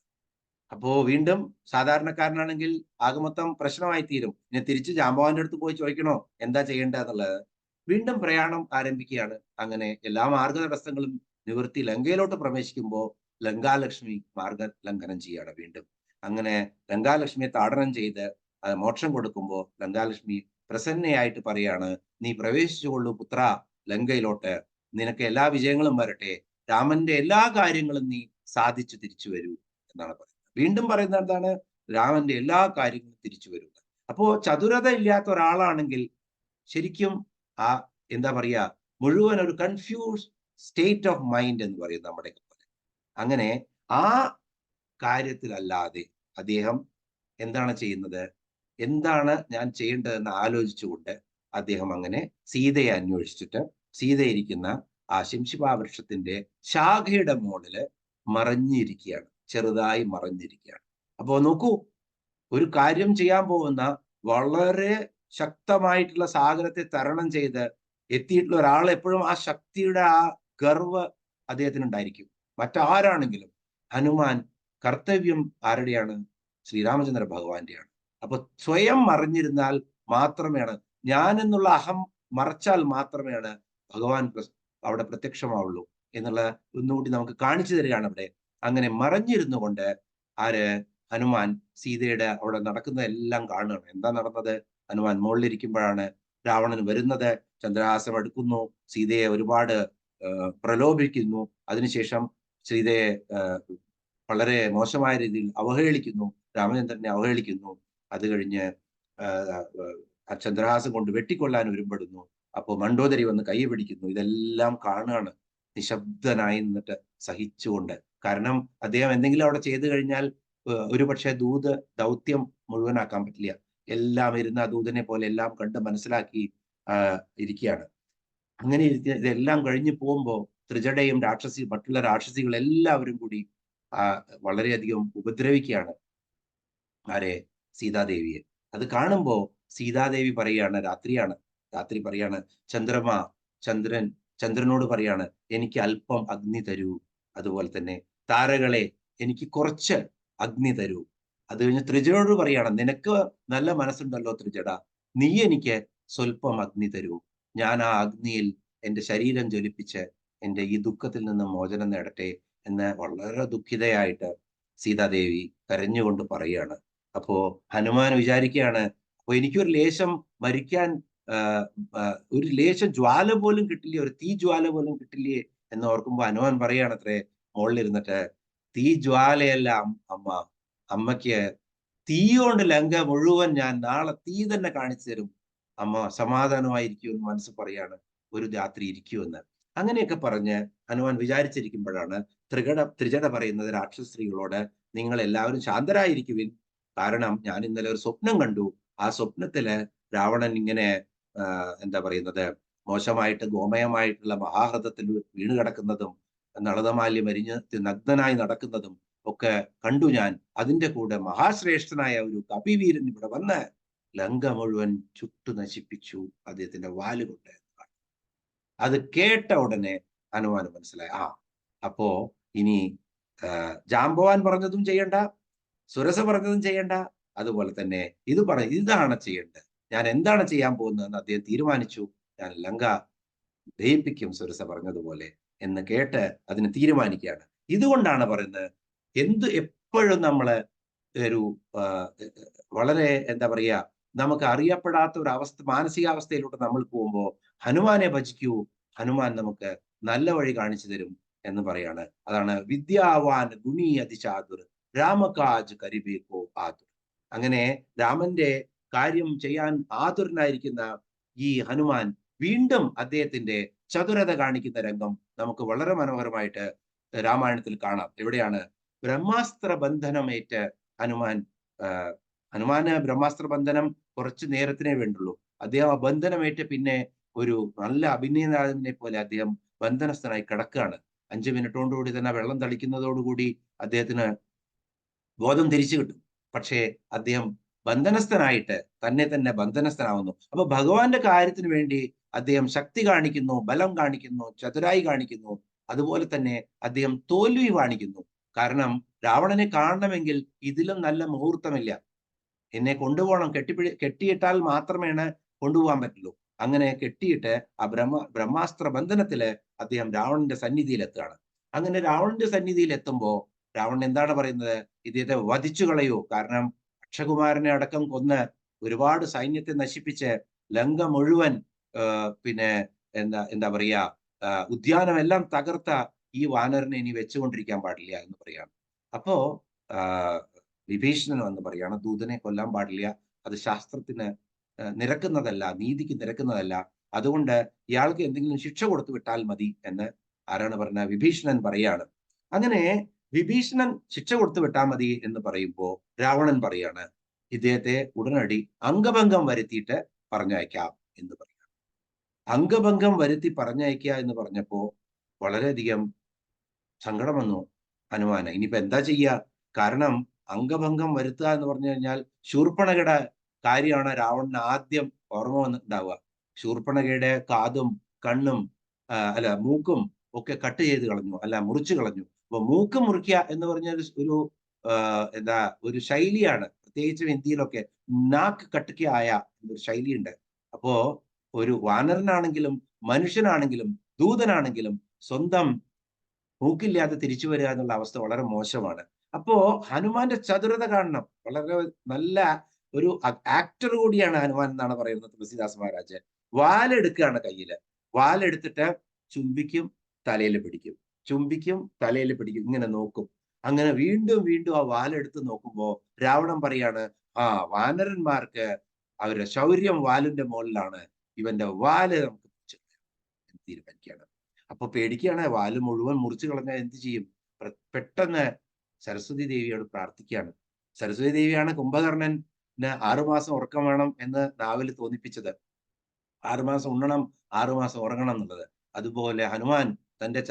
അപ്പോ വീണ്ടും സാധാരണക്കാരനാണെങ്കിൽ ആകമൊത്തം പ്രശ്നമായി തീരും. ഇനി തിരിച്ച് ജാമ്പവാന്റെ അടുത്ത് പോയി ചോദിക്കണോ എന്താ ചെയ്യേണ്ടതെന്നുള്ളത്. വീണ്ടും പ്രയാണം ആരംഭിക്കുകയാണ്. അങ്ങനെ എല്ലാ മാർഗതടസ്സങ്ങളും നിവർത്തി ലങ്കയിലോട്ട് പ്രവേശിക്കുമ്പോൾ ലങ്കാലക്ഷ്മി മാർഗ ലംഘനം ചെയ്യാണ് വീണ്ടും. അങ്ങനെ ലങ്കാലക്ഷ്മിയെ താടനം ചെയ്ത് മോക്ഷം കൊടുക്കുമ്പോൾ ലങ്കാലക്ഷ്മി പ്രസന്നയായിട്ട് പറയാണ്, നീ പ്രവേശിച്ചുകൊള്ളൂ പുത്ര ലങ്കയിലോട്ട്, നിനക്ക് എല്ലാ വിജയങ്ങളും വരട്ടെ, രാമന്റെ എല്ലാ കാര്യങ്ങളും നീ സാധിച്ചു തിരിച്ചു വരൂ എന്നാണ് പറയുന്നത്. വീണ്ടും പറയുന്നത് എന്താണ്? രാമന്റെ എല്ലാ കാര്യങ്ങളും തിരിച്ചു വരും. അപ്പോ ചതുരത ഇല്ലാത്ത ഒരാളാണെങ്കിൽ ശരിക്കും ആ എന്താ പറയാ, മുഴുവൻ ഒരു കൺഫ്യൂസ് സ്റ്റേറ്റ് ഓഫ് മൈൻഡ് എന്ന് പറയും നമ്മുടെ. അങ്ങനെ ആ കാര്യത്തിലല്ലാതെ അദ്ദേഹം എന്താണ് ചെയ്യുന്നത്? എന്താണ് ഞാൻ ചെയ്യേണ്ടതെന്ന് ആലോചിച്ചുകൊണ്ട് അദ്ദേഹം അങ്ങനെ സീതയെ അന്വേഷിച്ചിട്ട് സീതയിരിക്കുന്ന ആ ശംശിപാ വൃക്ഷത്തിന്റെ ശാഖയുടെ മുകളില് മറഞ്ഞിരിക്കുകയാണ്, ചെറുതായി മറഞ്ഞിരിക്കുകയാണ്. അപ്പോ നോക്കൂ, ഒരു കാര്യം ചെയ്യാൻ പോകുന്ന വളരെ ശക്തമായിട്ടുള്ള സാഗരത്തെ തരണം ചെയ്ത് എത്തിയിട്ടുള്ള ഒരാൾ എപ്പോഴും ആ ശക്തിയുടെ ആ ഗർവ് അദ്ദേഹത്തിന് ഉണ്ടായിരിക്കും. മറ്റാരാണെങ്കിലും ഹനുമാൻ കർത്തവ്യം ആരുടെയാണ്? ശ്രീരാമചന്ദ്ര ഭഗവാന്റെയാണ്. അപ്പൊ സ്വയം മറിഞ്ഞിരുന്നാൽ മാത്രമേയാണ്, ഞാൻ എന്നുള്ള അഹം മറച്ചാൽ മാത്രമേയാണ് ഭഗവാൻ അവിടെ പ്രത്യക്ഷമാവുള്ളൂ എന്നുള്ള ഒന്നുകൂടി നമുക്ക് കാണിച്ചു തരികയാണ് അവിടെ. അങ്ങനെ മറഞ്ഞിരുന്നു കൊണ്ട് ആര്? ഹനുമാൻ സീതയുടെ അവിടെ നടക്കുന്നതെല്ലാം കാണുകയാണ്. എന്താ നടന്നത്? ഹനുമാൻ മുകളിലിരിക്കുമ്പോഴാണ് രാവണൻ വരുന്നത്, ചന്ദ്രഹാസം എടുക്കുന്നു, സീതയെ ഒരുപാട് പ്രലോഭിക്കുന്നു, അതിനുശേഷം സീതയെ വളരെ മോശമായ രീതിയിൽ അവഹേളിക്കുന്നു, രാമചന്ദ്രനെ അവഹേളിക്കുന്നു. അത് കഴിഞ്ഞ് ചന്ദ്രഹാസം കൊണ്ട് വെട്ടിക്കൊള്ളാൻ ഒരുമ്പെടുന്നു. അപ്പോൾ മണ്ഡോദരി വന്ന് കൈ പിടിക്കുന്നു. ഇതെല്ലാം കാണുകയാണ് നിശബ്ദനായി നിന്നിട്ട് സഹിച്ചുകൊണ്ട്. കാരണം അദ്ദേഹം എന്തെങ്കിലും അവിടെ ചെയ്തു കഴിഞ്ഞാൽ ഒരുപക്ഷെ ദൗത്യം മുഴുവനാക്കാൻ പറ്റില്ല. എല്ലാം ഇരുന്ന ദൂതനെ പോലെ എല്ലാം കണ്ട് മനസ്സിലാക്കി ഇരിക്കുകയാണ്. അങ്ങനെ ഇതെല്ലാം കഴിഞ്ഞു പോകുമ്പോൾ ത്രിജടയും മറ്റുള്ള രാക്ഷസികൾ എല്ലാവരും കൂടി വളരെയധികം ഉപദ്രവിക്കുകയാണ് ആരെ? സീതാദേവിയെ. അത് കാണുമ്പോ സീതാദേവി പറയാണ്, രാത്രി പറയാണ്, ചന്ദ്രനോട് പറയാണ്, എനിക്ക് അല്പം അഗ്നി തരൂ. അതുപോലെ തന്നെ താരകളെ, എനിക്ക് കുറച്ച് അഗ്നി തരൂ. അത് കഴിഞ്ഞ് ത്രിജടയോട് പറയാണ്, നിനക്ക് നല്ല മനസ്സുണ്ടല്ലോ ത്രിജട, നീ എനിക്ക് സ്വല്പം അഗ്നി തരൂ. ഞാൻ ആ അഗ്നിയിൽ എന്റെ ശരീരം ജ്വലിപ്പിച്ച് എന്റെ ഈ ദുഃഖത്തിൽ നിന്ന് മോചനം നേടട്ടെ എന്ന് വളരെ ദുഃഖിതയായിട്ട് സീതാദേവി കരഞ്ഞുകൊണ്ട് പറയുകയാണ്. അപ്പോ ഹനുമാൻ വിചാരിക്കുകയാണ്, അപ്പൊ എനിക്കൊരു ലേശം മരിക്കാൻ ഒരു ലേശം ജ്വാല പോലും കിട്ടില്ലേ, ഒരു തീ ജ്വാല പോലും കിട്ടില്ലേ എന്ന് ഓർക്കുമ്പോ ഹനുമാൻ പറയുകയാണത്രേ മുകളിലിരുന്നിട്ട്, തീ ജ്വാലയല്ല അമ്മ, അമ്മയ്ക്ക് തീ കൊണ്ട് ലങ്ക മുഴുവൻ ഞാൻ നാളെ തീ തന്നെ കാണിച്ചു തരും, അമ്മ സമാധാനമായിരിക്കുമെന്ന് മനസ്സ് പറയാണ്, ഒരു രാത്രി ഇരിക്കുമെന്ന്. അങ്ങനെയൊക്കെ പറഞ്ഞ് ഹനുമാൻ വിചാരിച്ചിരിക്കുമ്പോഴാണ് ത്രിജട പറയുന്നത് രാക്ഷസ്ത്രീകളോട്, നിങ്ങൾ എല്ലാവരും ശാന്തരായിരിക്കുവിൻ, കാരണം ഞാൻ ഇന്നലെ ഒരു സ്വപ്നം കണ്ടു. ആ സ്വപ്നത്തില് രാവണൻ ഇങ്ങനെ എന്താ പറയുന്നത്, മോശമായിട്ട് ഗോമയമായിട്ടുള്ള മഹാഹൃതത്തിൽ വീണ് കിടക്കുന്നതും നളതമാല്യം അരിഞ്ഞ് നഗ്നനായി നടക്കുന്നതും ഒക്കെ കണ്ടു ഞാൻ. അതിന്റെ കൂടെ മഹാശ്രേഷ്ഠനായ ഒരു കപിവീരൻ ഇവിടെ വന്ന് ലങ്ക മുഴുവൻ ചുട്ടു നശിപ്പിച്ചു അദ്ദേഹത്തിന്റെ വാലുകൊണ്ട്. അത് കേട്ട ഉടനെ ഹനുമാന് മനസ്സിലായി, അപ്പോ ഇനി ജാമ്പവാൻ പറഞ്ഞതും ചെയ്യണ്ട, സുരസ പറഞ്ഞതും ചെയ്യണ്ട, അതുപോലെ തന്നെ ഇതാണ് ചെയ്യേണ്ടത്, ഞാൻ എന്താണ് ചെയ്യാൻ പോകുന്നതെന്ന് അദ്ദേഹം തീരുമാനിച്ചു. ഞാൻ ലങ്ക ദഹിപ്പിക്കും സുരസ പറഞ്ഞതുപോലെ എന്ന് കേട്ട് അതിന് തീരുമാനിക്കുകയാണ്. ഇതുകൊണ്ടാണ് പറയുന്നത്, എപ്പോഴും നമ്മള് ഒരു വളരെ എന്താ പറയുക, നമുക്ക് അറിയപ്പെടാത്ത ഒരു മാനസികാവസ്ഥയിലൂടെ നമ്മൾ പോകുമ്പോൾ ഹനുമാനെ ഭജിക്കൂ, ഹനുമാൻ നമുക്ക് നല്ല വഴി കാണിച്ചു തരും എന്ന് പറയാണ്. അതാണ് വിദ്യാവാൻ ഗുണി അതിചാതുർ രാമകാജ് കരിബേക്കോ ആതുർ. അങ്ങനെ രാമന്റെ കാര്യം ചെയ്യാൻ ആതുരനായിരിക്കുന്ന ഈ ഹനുമാൻ വീണ്ടും അദ്ദേഹത്തിന്റെ ചതുരത കാണിക്കുന്ന രംഗം നമുക്ക് വളരെ മനോഹരമായിട്ട് രാമായണത്തിൽ കാണാം. എവിടെയാണ് ബ്രഹ്മാസ്ത്ര ബന്ധനമേറ്റ് ഹനുമാൻ ഹനുമാന് ബ്രഹ്മാസ്ത്ര ബന്ധനം കുറച്ചു നേരത്തിനേ വേണ്ടുള്ളൂ. അദ്ദേഹം ആ ബന്ധനമേറ്റ് പിന്നെ ഒരു നല്ല അഭിനയനാഥനെ പോലെ അദ്ദേഹം ബന്ധനസ്ഥനായി കിടക്കുകയാണ്. 5 മിനിറ്റോടുകൂടി തന്നെ വെള്ളം തളിക്കുന്നതോടുകൂടി അദ്ദേഹത്തിന് ബോധം തിരിച്ചു കിട്ടും. പക്ഷേ അദ്ദേഹം ബന്ധനസ്ഥനായിട്ട് തന്നെ ബന്ധനസ്ഥനാവുന്നു. അപ്പൊ ഭഗവാന്റെ കാര്യത്തിന് വേണ്ടി അദ്ദേഹം ശക്തി കാണിക്കുന്നു, ബലം കാണിക്കുന്നു, ചതുരായി കാണിക്കുന്നു. അതുപോലെ തന്നെ അദ്ദേഹം തോൽവി കാണിക്കുന്നു. കാരണം രാവണനെ കാണണമെങ്കിൽ ഇതിലും നല്ല മുഹൂർത്തമില്ല. എന്നെ കൊണ്ടുപോകണം, കെട്ടിയിട്ടാൽ മാത്രമേ കൊണ്ടുപോകാൻ പറ്റുള്ളൂ. അങ്ങനെ കെട്ടിയിട്ട് ആ ബ്രഹ്മാസ്ത്ര ബന്ധനത്തില് അദ്ദേഹം രാവണന്റെ സന്നിധിയിലെത്തുകയാണ്. അങ്ങനെ രാവണന്റെ സന്നിധിയിൽ എത്തുമ്പോ രാവണൻ എന്താണ് പറയുന്നത്? ഇദ്ദേഹത്തെ വധിച്ചു കളയൂ. കാരണം അക്ഷകുമാരനെ അടക്കം കൊന്ന് ഒരുപാട് സൈന്യത്തെ നശിപ്പിച്ച് ലങ്ക മുഴുവൻ പിന്നെ എന്താ പറയാ ഉദ്യാനമെല്ലാം തകർത്ത ഈ വാനരനെ ഇനി വെച്ചുകൊണ്ടിരിക്കാൻ പാടില്ല എന്ന് പറയാണ്. അപ്പോ വിഭീഷണൻ വന്ന് പറയാണ് ദൂതനെ കൊല്ലാൻ പാടില്ല, അത് ശാസ്ത്രത്തിന് നിരക്കുന്നതല്ല, നീതിക്ക് നിരക്കുന്നതല്ല, അതുകൊണ്ട് ഇയാൾക്ക് എന്തെങ്കിലും ശിക്ഷ കൊടുത്തു വിട്ടാൽ മതി എന്ന് ആരാണ് പറഞ്ഞത്? വിഭീഷണൻ പറയാണ്. അങ്ങനെ വിഭീഷണൻ ശിക്ഷ കൊടുത്തു വിട്ടാൽ മതി എന്ന് പറയുമ്പോൾ രാവണൻ പറയാണ് ഇദ്ദേഹത്തെ ഉടനടി അംഗഭംഗം വരുത്തിയിട്ട് പറഞ്ഞയക്കാം എന്ന് പറയാണ്. അംഗഭംഗം വരുത്തി പറഞ്ഞയക്കുക എന്ന് പറഞ്ഞപ്പോ വളരെയധികം സങ്കടം വന്നു ഹനുമാന്. ഇനിയിപ്പോ എന്താ ചെയ്യുക? കാരണം അംഗഭംഗം വരുത്തുക എന്ന് പറഞ്ഞു കഴിഞ്ഞാൽ ശൂർപ്പണഖയുടെ കാര്യമാണ് രാവണന് ആദ്യം ഓർമ്മ വന്നിട്ടുണ്ടാവുക. ശൂർപ്പണഖയുടെ കാതും കണ്ണും മൂക്കും ഒക്കെ കട്ട് ചെയ്ത് കളഞ്ഞു, മുറിച്ചു കളഞ്ഞു. അപ്പൊ മൂക്ക് മുറിക്കുക എന്ന് പറഞ്ഞ ഒരു ഒരു ശൈലിയാണ്, പ്രത്യേകിച്ചും ഇന്ത്യയിലൊക്കെ നാക്ക് കട്ടുകയായ എന്നൊരു ശൈലിയുണ്ട്. അപ്പോ ഒരു വാനരനാണെങ്കിലും മനുഷ്യനാണെങ്കിലും ദൂതനാണെങ്കിലും സ്വന്തം മൂക്കില്ലാതെ തിരിച്ചു വരിക എന്നുള്ള അവസ്ഥ വളരെ മോശമാണ്. അപ്പോ ഹനുമാന്റെ ചതുരത കാണണം. വളരെ നല്ല ഒരു ആക്ടർ കൂടിയാണ് ഹനുമാൻ എന്നാണ് പറയുന്നത് തുളസിദാസ് മഹാരാജ്. വാലെടുക്കുകയാണ് കയ്യില്. വാലെടുത്തിട്ട് ചുംബിക്കും, തലയിൽ പിടിക്കും, ചുംബിക്കും, തലയിൽ പിടിക്കും, ഇങ്ങനെ നോക്കും. അങ്ങനെ വീണ്ടും വീണ്ടും ആ വാലെടുത്ത് നോക്കുമ്പോ രാവണൻ പറയാണ്, ആ വാനരന്മാർക്ക് അവരുടെ ശൗര്യം വാലിന്റെ മുകളിലാണ്, ഇവന്റെ വാല് നമുക്ക് തീരുമാനിക്കുകയാണ്. അപ്പൊ പേടിക്കുകയാണ്, വാല് മുഴുവൻ മുറിച്ചു കളഞ്ഞാൽ എന്ത് ചെയ്യും? പെട്ടെന്ന് സരസ്വതി ദേവിയോട് പ്രാർത്ഥിക്കുകയാണ്. സരസ്വതി ദേവിയാണ് കുംഭകർണന് 6 മാസം ഉറക്കം വേണം എന്ന് നാവിൽ തോന്നിപ്പിച്ചത്. 6 മാസം ഉണ്ണണം, 6 മാസം ഉറങ്ങണം എന്നുള്ളത്. അതുപോലെ ഹനുമാൻ തന്റെ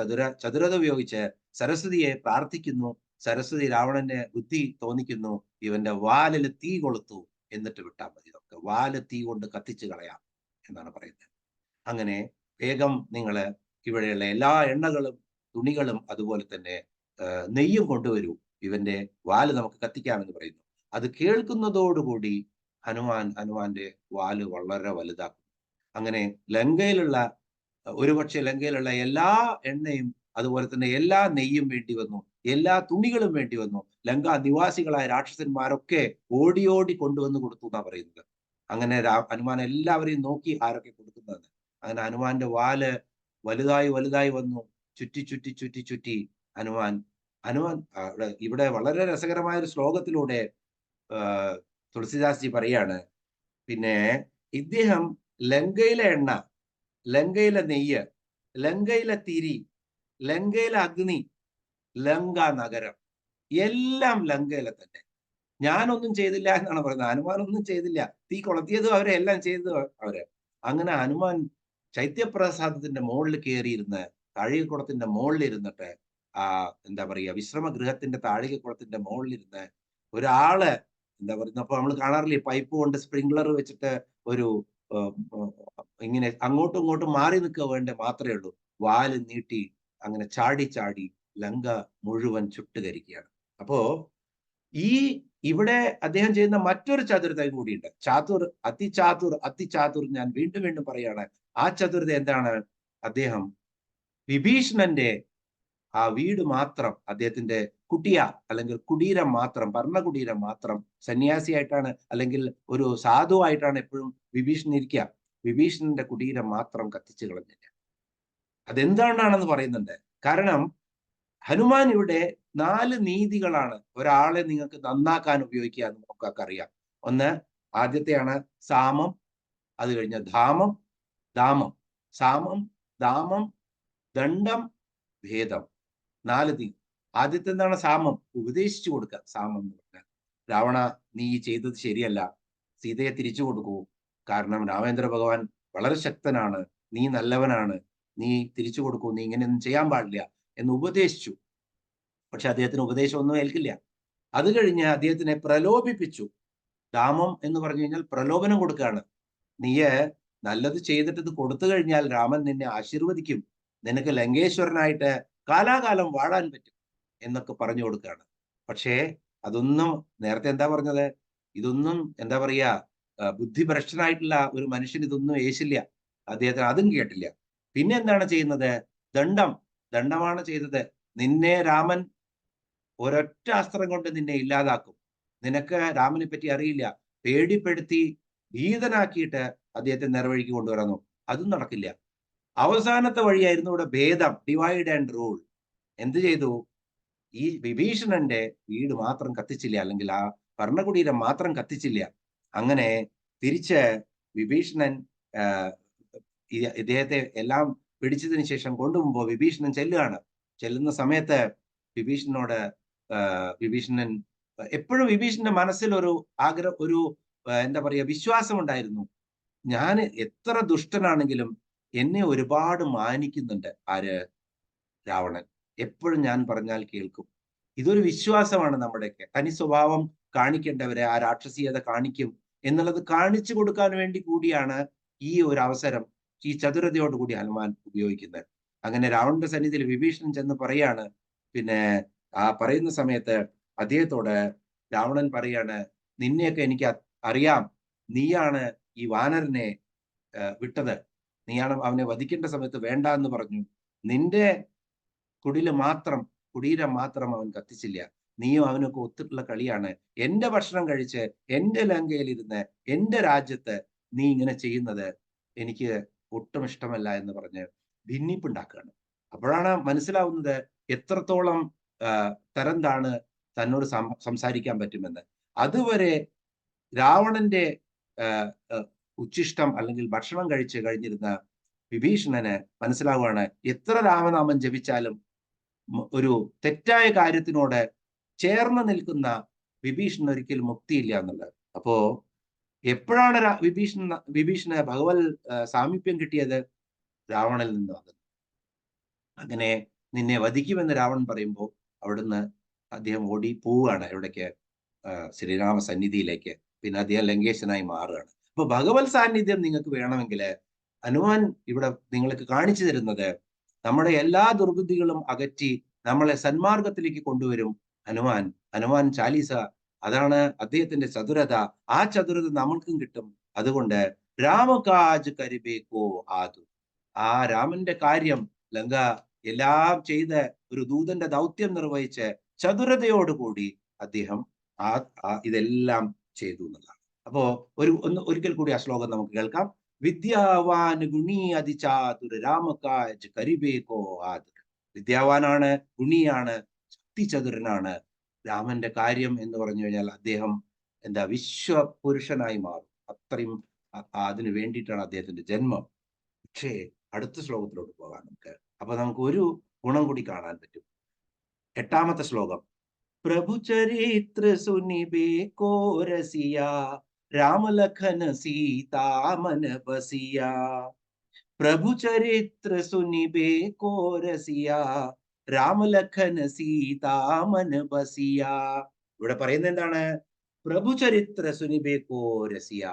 ചതുരത ഉപയോഗിച്ച് സരസ്വതിയെ പ്രാർത്ഥിക്കുന്നു. സരസ്വതി രാവണന്റെ ബുദ്ധി തോന്നിക്കുന്നു, ഇവന്റെ വാലിൽ തീ കൊളുത്തു, എന്നിട്ട് വിട്ടാൽ മതി, നമുക്ക് വാല് തീ കൊണ്ട് കത്തിച്ചു കളയാം എന്നാണ് പറയുന്നത്. അങ്ങനെ വേഗം നിങ്ങള് ഇവിടെയുള്ള എല്ലാ എണ്ണകളും തുണികളും അതുപോലെ തന്നെ നെയ്യും കൊണ്ടുവരൂ, ഇവന്റെ വാല് നമുക്ക് കത്തിക്കാമെന്ന് പറയുന്നു. അത് കേൾക്കുന്നതോടുകൂടി ഹനുമാന്റെ വാല് വളരെ വലുതാക്കും. അങ്ങനെ ഒരുപക്ഷെ ലങ്കയിലുള്ള എല്ലാ എണ്ണയും അതുപോലെ തന്നെ എല്ലാ നെയ്യും വേണ്ടി വന്നു, എല്ലാ തുണികളും വേണ്ടി വന്നു. ലങ്ക നിവാസികളായ രാക്ഷസന്മാരൊക്കെ ഓടി ഓടി കൊണ്ടുവന്ന് കൊടുത്തു എന്നാ പറയുന്നത്. അങ്ങനെ ഹനുമാൻ എല്ലാവരെയും നോക്കി ആരൊക്കെ കൊടുക്കുന്നതെന്ന്. അങ്ങനെ ഹനുമാന്റെ വാല് വലുതായി വന്നു. ചുറ്റി ഹനുമാൻ ഇവിടെ വളരെ രസകരമായ ഒരു ശ്ലോകത്തിലൂടെ തുളസിദാസ് ജി പറയാണ്, പിന്നെ ഇദ്ദേഹം ലങ്കയിലെ എണ്ണ, ലങ്കയിലെ നെയ്യ്, ലങ്കയിലെ തിരി, ലങ്കയിലെ അഗ്നി, ലങ്ക നഗരം എല്ലാം ലങ്കയിലെ തന്നെ. ഞാനൊന്നും ചെയ്തില്ല എന്നാണ് പറയുന്നത്. ഹനുമാൻ ഒന്നും ചെയ്തില്ല, തീ കൊളുത്തിയതും അവരെ, എല്ലാം ചെയ്തത് അവര്. അങ്ങനെ ഹനുമാൻ ചൈത്യപ്രസാദത്തിന്റെ മുകളിൽ കയറിയിരുന്ന്, താഴികക്കുളത്തിന്റെ മുകളിൽ ഇരുന്നിട്ട്, എന്താ പറയുക, വിശ്രമഗൃഹത്തിന്റെ താഴികക്കുളത്തിന്റെ മുകളിലിരുന്ന് ഒരാള് എന്താ പറയുന്നത്, അപ്പൊ നമ്മൾ കാണാറില്ലേ, പൈപ്പ് കൊണ്ട് സ്പ്രിംഗ്ലർ വെച്ചിട്ട് ഒരു ഇങ്ങനെ അങ്ങോട്ടും ഇങ്ങോട്ടും മാറി നിൽക്കുക വേണ്ട മാത്രമേ ഉള്ളൂ. വാല് നീട്ടി അങ്ങനെ ചാടി ലങ്ക മുഴുവൻ ചുട്ടുകരിക്കുകയാണ്. അപ്പോ ഇവിടെ അദ്ദേഹം ചെയ്യുന്ന മറ്റൊരു ചതുരത കൂടിയുണ്ട്. അതിചാതുർ ഞാൻ വീണ്ടും പറയാണ്. ആ ചതുരത എന്താണ്? അദ്ദേഹം വിഭീഷണന്റെ ആ വീട് മാത്രം, അദ്ദേഹത്തിന്റെ കുട്ടിയ അല്ലെങ്കിൽ കുടീരം മാത്രം, ഭരണകുടീരം മാത്രം, സന്യാസിയായിട്ടാണ് അല്ലെങ്കിൽ ഒരു സാധുവായിട്ടാണ് എപ്പോഴും വിഭീഷണൻ ഇരിക്കുക. വിഭീഷണന്റെ കുടീരം മാത്രം കത്തിച്ചു കളഞ്ഞില്ല. അതെന്താണെന്ന് പറയുന്നുണ്ട്. കാരണം ഹനുമാൻ ഇവിടെ 4 നീതികളാണ് ഒരാളെ നിങ്ങൾക്ക് നന്നാക്കാൻ ഉപയോഗിക്കുക എന്ന് നമുക്കൊക്കെ അറിയാം. ഒന്ന്, ആദ്യത്തെയാണ് സാമം, അത് കഴിഞ്ഞ ധാമം, ദാമം. സാമം, ദാമം, ദണ്ഡം, ഭേദം. 4 നീതി. ആദ്യത്തെ എന്താണ്? സാമം, ഉപദേശിച്ചു കൊടുക്കുക. സാമം എന്ന് പറഞ്ഞാൽ, രാവണ, നീ ചെയ്തത് ശരിയല്ല, സീതയെ തിരിച്ചു കൊടുക്കൂ, കാരണം രാമേന്ദ്ര ഭഗവാൻ വളരെ ശക്തനാണ്, നീ നല്ലവനാണ്, നീ തിരിച്ചു കൊടുക്കൂ, നീ ഇങ്ങനെയൊന്നും ചെയ്യാൻ പാടില്ല എന്ന് ഉപദേശിച്ചു. പക്ഷെ അദ്ദേഹത്തിന് ഉപദേശം ഒന്നും ഏൽക്കില്ല. അത് കഴിഞ്ഞ് അദ്ദേഹത്തിനെ പ്രലോഭിപ്പിച്ചു. ദാമം എന്ന് പറഞ്ഞു കഴിഞ്ഞാൽ പ്രലോഭനം കൊടുക്കുകയാണ്. നീയെ നല്ലത് ചെയ്തിട്ട് ഇത് കൊടുത്തു കഴിഞ്ഞാൽ രാമൻ നിന്നെ ആശീർവദിക്കും, നിനക്ക് ലങ്കേശ്വരനായിട്ട് കാലാകാലം വാഴാൻ പറ്റും എന്നൊക്കെ പറഞ്ഞു കൊടുക്കുകയാണ്. പക്ഷേ അതൊന്നും, നേരത്തെ എന്താ പറഞ്ഞത്, ഇതൊന്നും എന്താ പറയാ, ബുദ്ധിഭ്രഷ്ടനായിട്ടുള്ള ഒരു മനുഷ്യൻ ഇതൊന്നും ഏശില്ല. അദ്ദേഹത്തിന് അതും കേട്ടില്ല. പിന്നെ എന്താണ് ചെയ്യുന്നത്? ദണ്ഡമാണ് ചെയ്തത്. നിന്നെ രാമൻ ഒരൊറ്റ അസ്ത്രം കൊണ്ട് നിന്നെ ഇല്ലാതാക്കും, നിനക്ക് രാമനെ പറ്റി അറിയില്ല, പേടിപ്പെടുത്തി ഭീതനാക്കിയിട്ട് അദ്ദേഹത്തെ നേർവഴിക്ക് കൊണ്ടുവരാൻ നോക്കും. അതും നടക്കില്ല. അവസാനത്തെ വഴിയായിരുന്നു ഇവിടെ ഭേദം, ഡിവൈഡ് ആൻഡ് റൂൾ. എന്ത് ചെയ്തു? ഈ വിഭീഷണന്റെ വീട് മാത്രം കത്തിച്ചില്ല, അല്ലെങ്കിൽ ആ ഭരണകുടീരം മാത്രം കത്തിച്ചില്ല. അങ്ങനെ തിരിച്ച് വിഭീഷണൻ ഇദ്ദേഹത്തെ എല്ലാം പിടിച്ചതിന് ശേഷം കൊണ്ടുപോകുമ്പോൾ വിഭീഷണൻ ചെല്ലുന്ന സമയത്ത് വിഭീഷണനോട് വിഭീഷണൻ എപ്പോഴും വിഭീഷണന്റെ മനസ്സിൽ ഒരു എന്താ പറയുക, വിശ്വാസം ഉണ്ടായിരുന്നു. ഞാൻ എത്ര ദുഷ്ടനാണെങ്കിലും എന്നെ ഒരുപാട് മാനിക്കുന്നുണ്ട് ആര്? രാവണൻ. എപ്പോഴും ഞാൻ പറഞ്ഞാൽ കേൾക്കും. ഇതൊരു വിശ്വാസമാണ് നമ്മുടെയൊക്കെ. തനി സ്വഭാവം കാണിക്കേണ്ടവരെ ആ രാക്ഷസീയത കാണിക്കും എന്നുള്ളത് കാണിച്ചു കൊടുക്കാൻ വേണ്ടി കൂടിയാണ് ഈ ഒരു അവസരം ഈ ചതുരതയോടുകൂടി ഹനുമാൻ ഉപയോഗിക്കുന്നത്. അങ്ങനെ രാവണന്റെ സന്നിധിയിൽ വിഭീഷണൻ ചെന്ന് പറയാണ്. പിന്നെ ആ പറയുന്ന സമയത്ത് അദ്ദേഹത്തോട് രാവണൻ പറയാണ്, നിന്നെയൊക്കെ എനിക്ക് അറിയാം, നീയാണ് ഈ വാനരനെ വിട്ടത്, നീയാണ് അവനെ വധിക്കേണ്ട സമയത്ത് വേണ്ട എന്ന് പറഞ്ഞു. നിന്റെ കുടീരം മാത്രം അവൻ കത്തിച്ചില്ല. നീയും അവനൊക്കെ ഒത്തിട്ടുള്ള കളിയാണ്. എന്റെ ഭക്ഷണം കഴിച്ച് എന്റെ ലങ്കയിലിരുന്ന് എന്റെ രാജ്യത്ത് നീ ഇങ്ങനെ ചെയ്യുന്നത് എനിക്ക് ഒട്ടും ഇഷ്ടമല്ല എന്ന് പറഞ്ഞ് ഭിന്നിപ്പുണ്ടാക്കുകയാണ്. അപ്പോഴാണ് മനസ്സിലാവുന്നത് എത്രത്തോളം തരം താണ് തന്നോട് സംസാരിക്കാൻ പറ്റുമെന്ന്. അതുവരെ രാവണന്റെ ഉച്ഛിഷ്ടം അല്ലെങ്കിൽ ഭക്ഷണം കഴിച്ച് കഴിഞ്ഞിരുന്ന വിഭീഷണന് മനസ്സിലാവുകയാണ്, എത്ര രാമനാമം ജപിച്ചാലും ഒരു തെറ്റായ കാര്യത്തിനോട് ചേർന്ന് നിൽക്കുന്ന വിഭീഷണൻ ഒരിക്കലും മുക്തിയില്ല എന്നുള്ളത്. അപ്പോ എപ്പോഴാണ് വിഭീഷണന് ഭഗവത് സാമീപ്യം കിട്ടിയത്? രാവണനിൽ നിന്ന്. അങ്ങനെ നിന്നെ വധിക്കുമെന്ന് രാവണൻ പറയുമ്പോൾ അവിടുന്ന് അദ്ദേഹം ഓടി പോവുകയാണ് എവിടേക്ക്? ശ്രീരാമ സന്നിധിയിലേക്ക്. പിന്നെ അദ്ദേഹം ലങ്കേശനായി മാറുകയാണ്. അപ്പൊ ഭഗവത് സാന്നിധ്യം നിങ്ങൾക്ക് വേണമെങ്കിൽ ഹനുമാൻ ഇവിടെ നിങ്ങൾക്ക് കാണിച്ചു തരുന്നത് നമ്മുടെ എല്ലാ ദുർബുദ്ധികളും അകറ്റി നമ്മളെ സന്മാർഗത്തിലേക്ക് കൊണ്ടുവരും ഹനുമാൻ ചാലീസ. അതാണ് അദ്ദേഹത്തിന്റെ ചതുരത. ആ ചതുരത നമ്മൾക്കും കിട്ടും. അതുകൊണ്ട് രാമകാജ് കരിബേക്കോ ആദു, ആ രാമന്റെ കാര്യം, ലങ്ക എല്ലാം ചെയ്ത് ഒരു ദൂതന്റെ ദൗത്യം നിർവഹിച്ച് ചതുരതയോടുകൂടി അദ്ദേഹം ഇതെല്ലാം ചെയ്തു എന്നുള്ളതാണ്. അപ്പോ ഒരിക്കൽ കൂടി ആ ശ്ലോകം നമുക്ക് കേൾക്കാം. വിദ്യാവാൻ ഗുണി അതിചാതുർ രാമകാജ് കരിബേക്കോ ആദുർ. വിദ്യാവാനാണ്, ഗുണിയാണ്, ശക്തിചതുരനാണ്. രാമന്റെ കാര്യം എന്ന് പറഞ്ഞു കഴിഞ്ഞാൽ അദ്ദേഹം വിശ്വപുരുഷനായി മാറും. അത്രയും അതിനു വേണ്ടിയിട്ടാണ് അദ്ദേഹത്തിന്റെ ജന്മം. പക്ഷേ അടുത്ത ശ്ലോകത്തിലോട്ട് പോകാം നമുക്ക്. അപ്പൊ നമുക്ക് ഒരു ഗുണം കൂടി കാണാൻ പറ്റും. 8ാമത്തെ ശ്ലോകം. പ്രഭു ചരിത്ര സുനിബേക്കോ രസിയ രാമലഖന സീതാമന ബസിയ. പ്രഭു ചരിത്ര സുനിബേക്കോ രസിയ രാമലഖന സീതാമന ബസിയ. ഇവിടെ പറയുന്നത് എന്താണ്? പ്രഭു ചരിത്ര സുനിബേക്കോ രസിയ.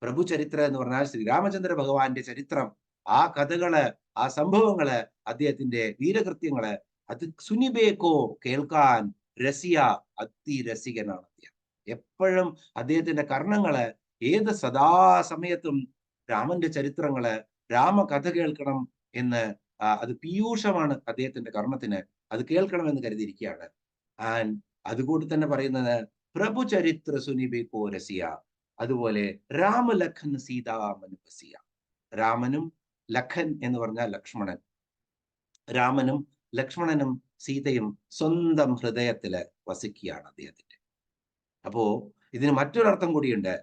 പ്രഭു ചരിത്രം എന്ന് പറഞ്ഞാൽ ശ്രീരാമചന്ദ്ര ഭഗവാന്റെ ചരിത്രം, ആ കഥകള്, ആ സംഭവങ്ങള്, അദ്ദേഹത്തിന്റെ വീരകൃത്യങ്ങള്, അത് സുനിബേക്കോ കേൾക്കാൻ, രസിയ അതിരസികനാണ് അദ്ദേഹം. എപ്പോഴും അദ്ദേഹത്തിന്റെ കർണങ്ങള് ഏത് സദാസമയത്തും രാമന്റെ ചരിത്രങ്ങള്, രാമകഥ കേൾക്കണം എന്ന് അത് പീയൂഷമാണ് അദ്ദേഹത്തിന്റെ കർണത്തിന്. അത് കേൾക്കണമെന്ന് കരുതിയിരിക്കുകയാണ്. അതുകൂടി തന്നെ പറയുന്നത് പ്രഭു ചരിത്ര സുനിബേക്കോ രസിയ. അതുപോലെ രാമലഖൻ സീതാമനുപസിയ. രാമനും ലഖൻ എന്ന് പറഞ്ഞാൽ ലക്ഷ്മണൻ, രാമനും ലക്ഷ്മണനും സീതയും സ്വന്തം ഹൃദയത്തില് വസിക്കുകയാണ് അദ്ദേഹത്തിന്റെ. അപ്പോ ഇതിന് മറ്റൊരർത്ഥം കൂടിയുണ്ട്.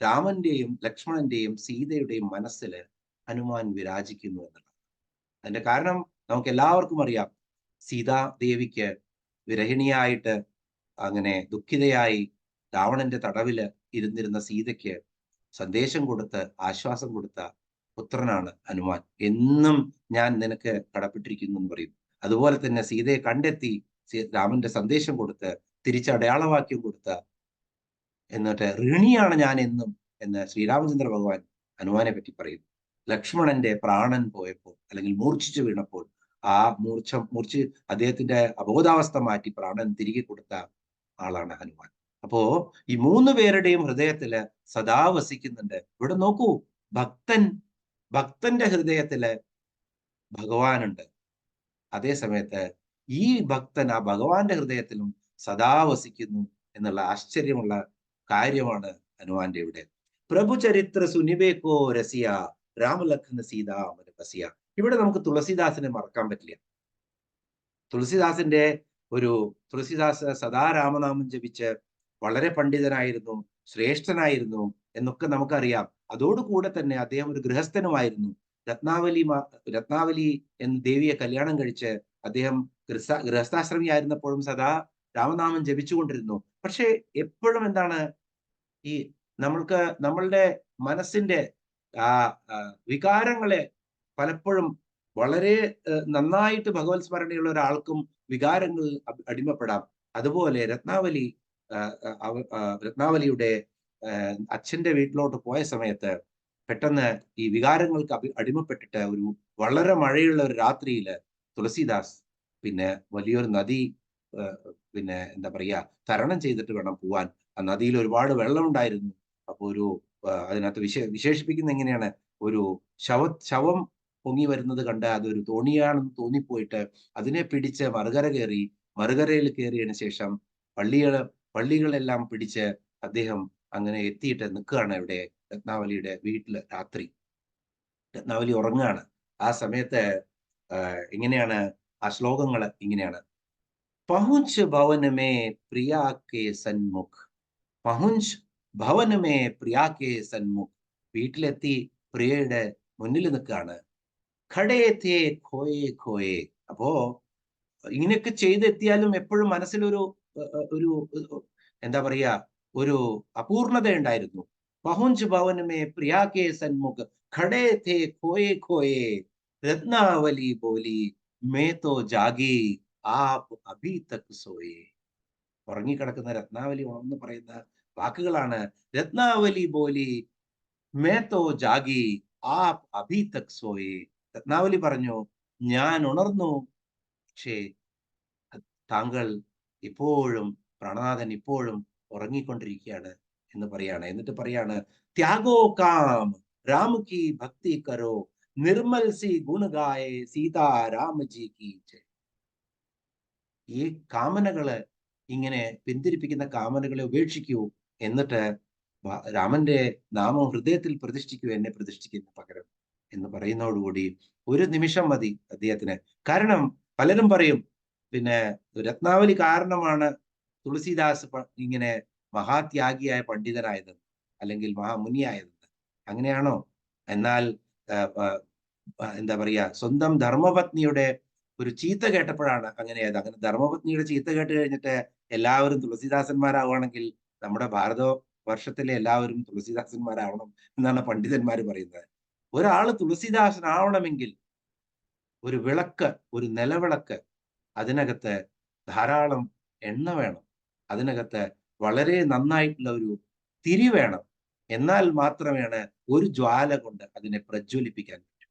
രാമന്റെയും ലക്ഷ്മണന്റെയും സീതയുടെയും മനസ്സിൽ ഹനുമാൻ വിരാജിക്കുന്നു എന്നുള്ളത്. അതിന്റെ കാരണം നമുക്ക് എല്ലാവർക്കും അറിയാം. സീതാദേവിക്ക് വിരഹിണിയായിട്ട് അങ്ങനെ ദുഃഖിതയായി രാവണന്റെ തടവില് ഇരുന്നിരുന്ന സീതയ്ക്ക് സന്ദേശം കൊടുത്ത് ആശ്വാസം കൊടുത്ത പുത്രനാണ് ഹനുമാൻ. എന്നും ഞാൻ നിനക്ക് കടപ്പെട്ടിരിക്കുന്നു എന്ന് പറയും. അതുപോലെ തന്നെ സീതയെ കണ്ടെത്തി രാമന്റെ സന്ദേശം കൊടുത്ത് തിരിച്ചടയാളവാക്യം കൊടുത്ത, എന്നിട്ട് ഋണിയാണ് ഞാൻ എന്നും എന്ന് ശ്രീരാമചന്ദ്ര ഭഗവാൻ ഹനുമാനെ പറ്റി പറയും. ലക്ഷ്മണന്റെ പ്രാണൻ പോയപ്പോൾ അല്ലെങ്കിൽ മൂർച്ഛിച്ചു വീണപ്പോൾ ആ മൂർച്ഛ അദ്ദേഹത്തിന്റെ അബോധാവസ്ഥ മാറ്റി പ്രാണൻ തിരികെ കൊടുത്ത ആളാണ് ഹനുമാൻ. അപ്പോ ഈ 3 പേരുടെയും ഹൃദയത്തില് സദാ വസിക്കുന്നുണ്ട്. ഇവിടെ നോക്കൂ, ഭക്തന്റെ ഹൃദയത്തില് ഭഗവാനുണ്ട്. അതേ സമയത്ത് ഈ ഭക്തൻ ആ ഭഗവാന്റെ ഹൃദയത്തിലും സദാ വസിക്കുന്നു എന്നുള്ള ആശ്ചര്യമുള്ള കാര്യമാണ് ഹനുമാന്റെ ഇവിടെ. പ്രഭു ചരിത്ര സുനിവേക്കോ രസിയ രാമലഖന സീതാ മനുപസിയ. ഇവിടെ നമുക്ക് തുളസിദാസിനെ മറക്കാൻ പറ്റില്ല. തുളസിദാസ് സദാ രാമനാമം ജപിച്ച് വളരെ പണ്ഡിതനായിരുന്നു, ശ്രേഷ്ഠനായിരുന്നു എന്നൊക്കെ നമുക്കറിയാം. അതോടുകൂടെ തന്നെ അദ്ദേഹം ഒരു ഗൃഹസ്ഥനുമായിരുന്നു. രത്നാവലി എന്ന ദേവിയെ കല്യാണം കഴിച്ച് അദ്ദേഹം ഗൃഹസ്ഥാശ്രമിയായിരുന്നപ്പോഴും സദാ രാമനാമം ജപിച്ചുകൊണ്ടിരുന്നു. പക്ഷെ എപ്പോഴും എന്താണ്, ഈ നമ്മളുടെ മനസ്സിന്റെ ആ വികാരങ്ങളെ പലപ്പോഴും വളരെ നന്നായിട്ട് ഭഗവത് സ്മരണയുള്ള ഒരാൾക്കും വികാരങ്ങൾ അടിമപ്പെടാം. അതുപോലെ രത്നാവലിയുടെ അച്ഛന്റെ വീട്ടിലോട്ട് പോയ സമയത്ത് പെട്ടെന്ന് ഈ വികാരങ്ങൾക്ക് അടിമപ്പെട്ടിട്ട് വളരെ മഴയുള്ള ഒരു രാത്രിയില് തുളസിദാസ് പിന്നെ വലിയൊരു നദി പിന്നെ എന്താ പറയാ തരണം ചെയ്തിട്ട് വേണം പോവാൻ. ആ നദിയിൽ ഒരുപാട് വെള്ളം ഉണ്ടായിരുന്നു. അപ്പൊ അതിനകത്ത് വിശേഷിപ്പിക്കുന്ന എങ്ങനെയാണ്, ഒരു ശവം പൊങ്ങി വരുന്നത് കണ്ട് അതൊരു തോണിയാണെന്ന് തോന്നിപ്പോയിട്ട് അതിനെ പിടിച്ച് മറുകരയിൽ കയറിയതിനു ശേഷം പള്ളികളെല്ലാം പിടിച്ച് അദ്ദേഹം അങ്ങനെ എത്തിയിട്ട് നിൽക്കുകയാണ് ഇവിടെ രത്നാവലിയുടെ വീട്ടില്. രാത്രി രത്നാവലി ഉറങ്ങുകയാണ്. ആ സമയത്ത് ഇങ്ങനെയാണ് ആ ശ്ലോകങ്ങള് ഇങ്ങനെയാണ്: പഹുഞ്ച് ഭവനമേ പ്രിയാക്കെ സന്മുഖ്, പഹുഞ്ച് ഭവനമേ പ്രിയാക്കെ സന്മുഖ്. വീട്ടിലെത്തി പ്രിയയുടെ മുന്നിൽ നിൽക്കുകയാണ്. ഖടേ തേ ഖോയേ ഖോയേ. അപ്പോ ഇങ്ങനെയൊക്കെ ചെയ്തെത്തിയാലും എപ്പോഴും മനസ്സിലൊരു എന്താ പറയാ ഒരു അപൂർണത ഉണ്ടായിരുന്നു. പഹുഞ്ച് ഭവനമേ പ്രിയാക്കെ സന്മുഖ്, ഖടേ തേ ഖോയേ ഖോയേ, രത്നാവലി ബോലി മേ തോ ജാഗി ആപ് അഭി തക് സോയേ. ഉറങ്ങിക്കിടക്കുന്ന രത്നാവലി ഉണർന്ന് പറയുന്ന വാക്കുകളാണ്. രത്നാവലി ബോലി മേ തോ ജാഗി ആപ് അഭി തക് സോയേ. രത്നാവലി പറഞ്ഞു, ഞാൻ ഉണർന്നു, പക്ഷേ താങ്കൾ ഇപ്പോഴും, പ്രാണനാഥൻ ഇപ്പോഴും ഉറങ്ങിക്കൊണ്ടിരിക്കുകയാണ് എന്ന് പറയാണ്. എന്നിട്ട് പറയാണ്, ത്യാഗോ കാം രാം കി ഭക്തി കരോ, നിർമ്മൽ സി ഗുണഗായേ സീതാ രാമജി കി ജയ്. ഈ കാമനകള്, ഇങ്ങനെ പിന്തിരിപ്പിക്കുന്ന കാമനകളെ ഉപേക്ഷിക്കൂ, എന്നിട്ട് രാമന്റെ നാമം ഹൃദയത്തിൽ പ്രതിഷ്ഠിക്കൂ, എന്നെ പ്രതിഷ്ഠിക്കുന്ന പകരം എന്ന് പറയുന്നതോടുകൂടി ഒരു നിമിഷം മതി അദ്ദേഹത്തിന്. കാരണം പലരും പറയും പിന്നെ രത്നാവലി കാരണമാണ് തുളസിദാസ് ഇങ്ങനെ മഹാത്യാഗിയായ പണ്ഡിതനായത് അല്ലെങ്കിൽ മഹാമുനിയായത്. അങ്ങനെയാണോ? എന്നാൽ എന്താ പറയാ, സ്വന്തം ധർമ്മപത്നിയുടെ ഒരു ചീത്ത കേട്ടപ്പോഴാണ് അങ്ങനെയായത്. അങ്ങനെ ധർമ്മപത്നിയുടെ ചീത്ത കേട്ട് കഴിഞ്ഞിട്ട് എല്ലാവരും തുളസിദാസന്മാരാവുകയാണെങ്കിൽ നമ്മുടെ ഭാരതവർഷത്തിലെ എല്ലാവരും തുളസിദാസന്മാരാവണം എന്നാണ് പണ്ഡിതന്മാർ പറയുന്നത്. ഒരാള് തുളസിദാസനാവണമെങ്കിൽ ഒരു വിളക്ക്, ഒരു നിലവിളക്ക്, അതിനകത്ത് ധാരാളം എണ്ണ വേണം, അതിനകത്ത് വളരെ നന്നായിട്ടുള്ള ഒരു തിരി വേണം. എന്നാൽ മാത്രമേ ഒരു ജ്വാല കൊണ്ട് അതിനെ പ്രജ്വലിപ്പിക്കാൻ പറ്റൂ.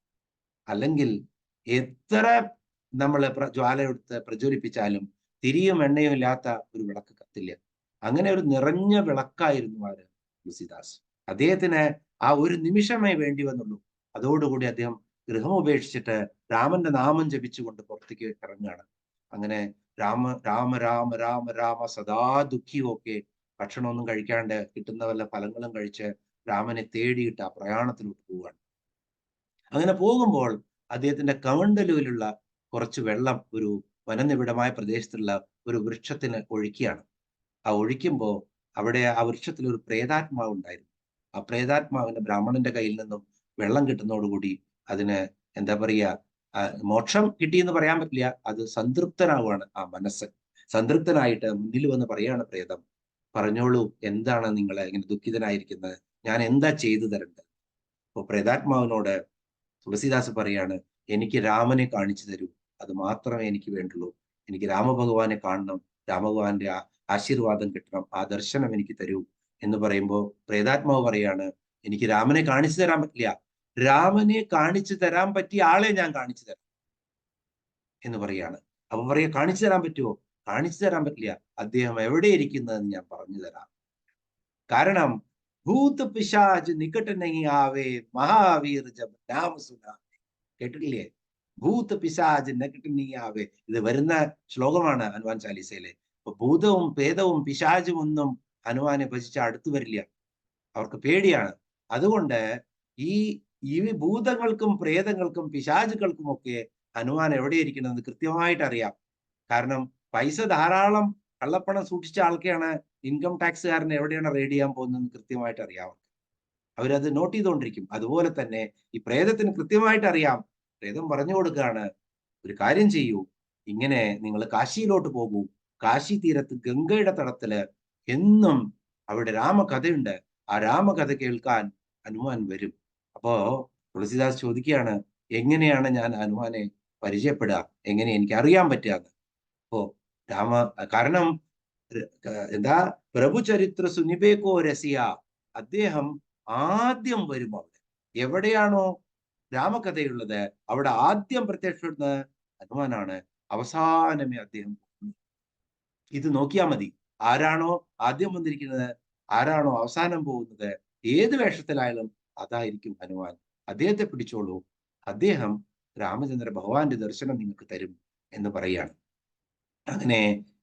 അല്ലെങ്കിൽ എത്ര നമ്മൾ ജ്വാല എടുത്ത് പ്രജ്വലിപ്പിച്ചാലും തിരിയും എണ്ണയും ഇല്ലാത്ത ഒരു വിളക്ക് കത്തില്ല. അങ്ങനെ ഒരു നിറഞ്ഞ വിളക്കായിരുന്നു ആര്? തുളസിദാസ്. അദ്ദേഹത്തിന് ആ ഒരു നിമിഷമേ വേണ്ടി വന്നുള്ളൂ. അതോടുകൂടി അദ്ദേഹം ഗൃഹം ഉപേക്ഷിച്ചിട്ട് രാമന്റെ നാമം ജപിച്ചുകൊണ്ട് പുറത്തേക്ക് ഇറങ്ങുകയാണ്. അങ്ങനെ രാമ രാമ രാമ രാമ രാമ സദാ ദുഃഖിയൊക്കെ ഭക്ഷണമൊന്നും കഴിക്കാണ്ട് കിട്ടുന്ന വല്ല ഫലങ്ങളും കഴിച്ച് രാമനെ തേടിയിട്ട് ആ പ്രയാണത്തിലോട്ട് പോവുകയാണ്. അങ്ങനെ പോകുമ്പോൾ അദ്ദേഹത്തിന്റെ കമണ്ടലുവിലുള്ള കുറച്ച് വെള്ളം ഒരു വനനിബിഡമായ പ്രദേശത്തുള്ള ഒരു വൃക്ഷത്തിന് ഒഴിക്കുകയാണ്. ആ ഒഴിക്കുമ്പോൾ അവിടെ ആ വൃക്ഷത്തിൽ ഒരു പ്രേതാത്മാവ് ഉണ്ടായിരുന്നു. ആ പ്രേതാത്മാവിന്റെ ബ്രാഹ്മണന്റെ കയ്യിൽ നിന്നും വെള്ളം കിട്ടുന്നതോടുകൂടി അതിന് എന്താ പറയുക, മോക്ഷം കിട്ടിയെന്ന് പറയാൻ പറ്റില്ല, അത് സംതൃപ്തനാവുകയാണ് ആ മനസ്സ്. സംതൃപ്തനായിട്ട് മുന്നിൽ വന്ന് പറയാണ് പ്രേതം, പറഞ്ഞോളൂ, എന്താണ് നിങ്ങൾ ഇങ്ങനെ ദുഃഖിതനായിരിക്കുന്നത്, ഞാൻ എന്താ ചെയ്തു തരേണ്ടത്? അപ്പൊ പ്രേതാത്മാവിനോട് തുളസിദാസ് പറയാണ്, എനിക്ക് രാമനെ കാണിച്ചു തരൂ, അത് മാത്രമേ എനിക്ക് വേണ്ടുള്ളൂ. എനിക്ക് രാമഭഗവാനെ കാണണം, രാമഭഗവാന്റെ ആശീർവാദം കിട്ടണം, ആ ദർശനം എനിക്ക് തരൂ എന്ന് പറയുമ്പോൾ പ്രേതാത്മാവ് പറയാണ്, എനിക്ക് രാമനെ കാണിച്ചു തരാൻ പറ്റില്ല, രാമനെ കാണിച്ചു തരാൻ പറ്റിയ ആളെ ഞാൻ കാണിച്ചു തരാം എന്ന് പറയാണ്. അപ്പൊ പറയാ, കാണിച്ചു തരാൻ പറ്റുമോ? കാണിച്ചു തരാൻ പറ്റില്ല, അദ്ദേഹം എവിടെ ഇരിക്കുന്നതെന്ന് ഞാൻ പറഞ്ഞു തരാം. കാരണം ഭൂത് പിശാച് നികട്ട് നഹീ ആവേ മഹാവീർ ജബ് നാം സുനാ. കേട്ടിട്ടില്ലേ? ഭൂത് പിശാച് നികട്ട് നഹീ ആവേ. ഇത് വരുന്ന ശ്ലോകമാണ് ഹനുമാൻ ചാലീസയിലെ. അപ്പൊ ഭൂതവും പേദവും പിശാചും ഒന്നും ഹനുമാനെ ഭജിച്ച അടുത്തു വരില്ല, അവർക്ക് പേടിയാണ്. അതുകൊണ്ട് ഈ ഈ ഭൂതങ്ങൾക്കും പ്രേതങ്ങൾക്കും പിശാചുക്കൾക്കും ഒക്കെ ഹനുമാൻ എവിടെയിരിക്കുന്നത് കൃത്യമായിട്ട് അറിയാം. കാരണം പൈസ ധാരാളം കള്ളപ്പണം സൂക്ഷിച്ച ആൾക്കാണ് ഇൻകം ടാക്സുകാരൻ എവിടെയാണ് റെയ്ഡ് ചെയ്യാൻ പോകുന്നതെന്ന് കൃത്യമായിട്ട് അറിയാം. അവരത് നോട്ട് ചെയ്തുകൊണ്ടിരിക്കും. അതുപോലെ തന്നെ ഈ പ്രേതത്തിന് കൃത്യമായിട്ട് അറിയാം. പ്രേതം പറഞ്ഞു കൊടുക്കുകയാണ്, ഒരു കാര്യം ചെയ്യൂ, ഇങ്ങനെ നിങ്ങൾ കാശിയിലോട്ട് പോകൂ, കാശി തീരത്ത് ഗംഗയുടെ തടത്തില് എന്നും അവിടെ രാമകഥയുണ്ട്, ആ രാമകഥ കേൾക്കാൻ ഹനുമാൻ വരും. അപ്പോ തുളസിദാസ് ചോദിക്കുകയാണ്, എങ്ങനെയാണ് ഞാൻ ഹനുമാനെ പരിചയപ്പെടുക, എങ്ങനെ എനിക്ക് അറിയാൻ പറ്റുക? അപ്പോ കാരണം എന്താ, പ്രഭു ചരിത്ര സുനിബേക്കോ രസിയ, അദ്ദേഹം ആദ്യം വരും അവിടെ. എവിടെയാണോ രാമകഥയുള്ളത് അവിടെ ആദ്യം പ്രത്യക്ഷപ്പെടുന്നത് ഹനുമാനാണ്, അവസാനമേ അദ്ദേഹം. ഇത് നോക്കിയാൽ മതി, ആരാണോ ആദ്യം വന്നിരിക്കുന്നത്, ആരാണോ അവസാനം പോകുന്നത്, ഏത് വേഷത്തിലായാലും അതായിരിക്കും ഹനുമാൻ. അദ്ദേഹത്തെ പിടിച്ചോളൂ, അദ്ദേഹം രാമചന്ദ്ര ഭഗവാന്റെ ദർശനം നിങ്ങൾക്ക് തരും എന്ന് പറയാണ്. അങ്ങനെ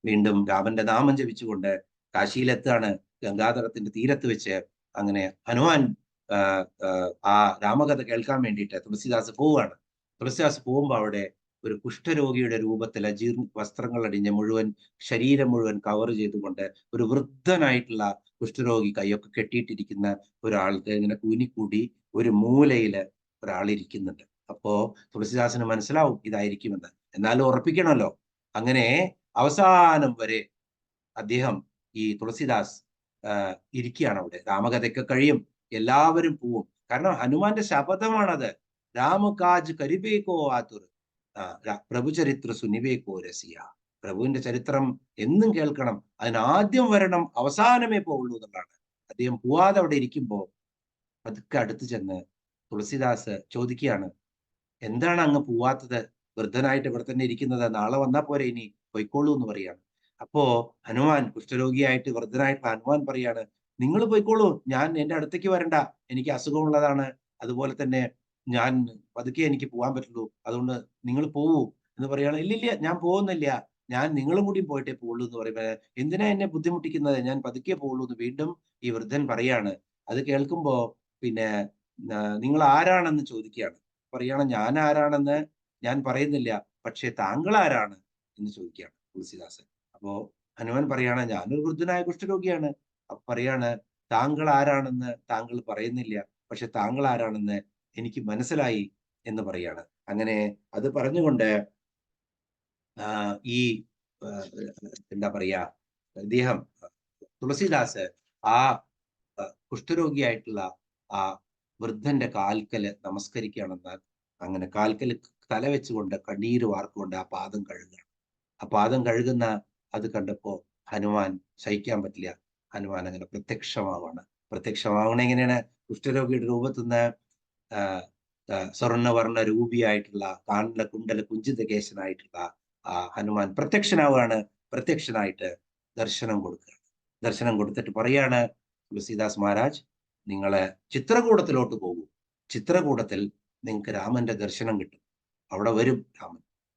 വീണ്ടും രാമന്റെ നാമം ജപിച്ചുകൊണ്ട് കാശിയിലെത്താണ്. ഗംഗാതടത്തിന്റെ തീരത്ത് വെച്ച് അങ്ങനെ ഹനുമാൻ ആ രാമകഥ കേൾക്കാൻ വേണ്ടിയിട്ട് തുളസിദാസ് പോവുകയാണ്. തുളസിദാസ് പോകുമ്പോൾ അവിടെ ഒരു കുഷ്ഠരോഗിയുടെ രൂപത്തിൽ വസ്ത്രങ്ങൾ അടിഞ്ഞ് മുഴുവൻ ശരീരം മുഴുവൻ കവർ ചെയ്തുകൊണ്ട് ഒരു വൃദ്ധനായിട്ടുള്ള കുഷ്ഠരോഗി, കൈയൊക്കെ കെട്ടിയിട്ടിരിക്കുന്ന ഒരാൾക്ക് ഇങ്ങനെ കൂനിക്കൂടി ഒരു മൂലയില് ഒരാളിരിക്കുന്നുണ്ട്. അപ്പോ തുളസിദാസിന് മനസ്സിലാവും ഇതായിരിക്കുമെന്ന്. എന്നാലും ഉറപ്പിക്കണമല്ലോ. അങ്ങനെ അവസാനം വരെ അദ്ദേഹം, ഈ തുളസിദാസ് ഇരിക്കുകയാണ് അവിടെ. രാമകഥയൊക്കെ കഴിയും, എല്ലാവരും പോവും. കാരണം ഹനുമാന്റെ ശപഥമാണത്. രാമകാജ് കരിബേക്കോ ആതുർ പ്രഭുചരിത്ര സുനിവേക്കോ രസിയ. പ്രഭുവിന്റെ ചരിത്രം എന്നും കേൾക്കണം, അതിനാദ്യം വരണം, അവസാനമേ പോവുള്ളൂ എന്നുള്ളതാണ്. അദ്ദേഹം പോവാതെ അവിടെ ഇരിക്കുമ്പോ പതുക്കെ അടുത്ത് ചെന്ന് തുളസിദാസ് ചോദിക്കുകയാണ്, എന്താണ് അങ്ങ് പോവാത്തത്? വൃദ്ധനായിട്ട് ഇവിടെ തന്നെ ഇരിക്കുന്നത്, നാളെ വന്നാ പോരെ, ഇനി പൊയ്ക്കോളൂ എന്ന് പറയാണ്. അപ്പോ ഹനുമാൻ, കുഷ്ഠരോഗിയായിട്ട് വൃദ്ധനായിട്ടുള്ള ഹനുമാൻ പറയാണ്, നിങ്ങൾ പൊയ്ക്കോളൂ, ഞാൻ എന്റെ അടുത്തേക്ക് വരണ്ട, എനിക്ക് അസുഖമുള്ളതാണ്, അതുപോലെ തന്നെ ഞാൻ പതുക്കെ എനിക്ക് പോകാൻ പറ്റുള്ളൂ, അതുകൊണ്ട് നിങ്ങൾ പോവൂ എന്ന് പറയാണ്. ഇല്ലില്ല, ഞാൻ പോകുന്നില്ല, ഞാൻ നിങ്ങളും കൂടി പോയിട്ടേ പോവുള്ളൂ എന്ന് പറയുമ്പോ, എന്തിനാ എന്നെ ബുദ്ധിമുട്ടിക്കുന്നത്, ഞാൻ പതുക്കെ പോവുള്ളൂ എന്ന് വീണ്ടും ഈ വൃദ്ധൻ പറയാണ്. അത് കേൾക്കുമ്പോ പിന്നെ നിങ്ങൾ ആരാണെന്ന് ചോദിക്കുകയാണ്. പറയാണ്, ഞാൻ ആരാണെന്ന് ഞാൻ പറയുന്നില്ല, പക്ഷെ താങ്കൾ ആരാണ് എന്ന് ചോദിക്കുകയാണ് തുളസിദാസൻ. അപ്പോ ഹനുമാൻ പറയാണ്, ഞാനൊരു വൃദ്ധനായ കുഷ്ഠരോഗിയാണ്. അപ്പൊ പറയാണ്, താങ്കൾ ആരാണെന്ന് താങ്കൾ പറയുന്നില്ല, പക്ഷെ താങ്കൾ ആരാണെന്ന് എനിക്ക് മനസ്സിലായി എന്ന് പറയാണ്. അങ്ങനെ അത് പറഞ്ഞുകൊണ്ട് ഈ എന്താ പറയാ, അദ്ദേഹം തുളസിദാസ് ആ കുഷ്ഠരോഗിയായിട്ടുള്ള ആ വൃദ്ധന്റെ കാൽക്കല് നമസ്കരിക്കുകയാണെന്ന്, അങ്ങനെ കാൽക്കല് തല വെച്ചുകൊണ്ട് കണ്ണീര് വാർക്കുകൊണ്ട് ആ പാദം കഴുകുകയാണ്. ആ പാദം കഴുകുന്ന അത് കണ്ടപ്പോ ഹനുമാൻ സഹിക്കാൻ പറ്റില്ല. ഹനുമാൻ അങ്ങനെ പ്രത്യക്ഷമാവണ എങ്ങനെയാണ്? കുഷ്ഠരോഗിയുടെ രൂപത്തിൽ നിന്ന് സ്വർണ്ണവർണ്ണ രൂപിയായിട്ടുള്ള കാണ്ഡ കുണ്ടല കുഞ്ചിത കേശനായിട്ടുള്ള ആ ഹനുമാൻ പ്രത്യക്ഷനായിട്ട് ദർശനം കൊടുക്കുകയാണ്. ദർശനം കൊടുത്തിട്ട് പറയാണ്, തുളസിദാസ് മഹാരാജ്, നിങ്ങളെ ചിത്രകൂടത്തിലോട്ട് പോകൂ, ചിത്രകൂടത്തിൽ നിങ്ങൾക്ക് രാമന്റെ ദർശനം കിട്ടും, അവിടെ വരും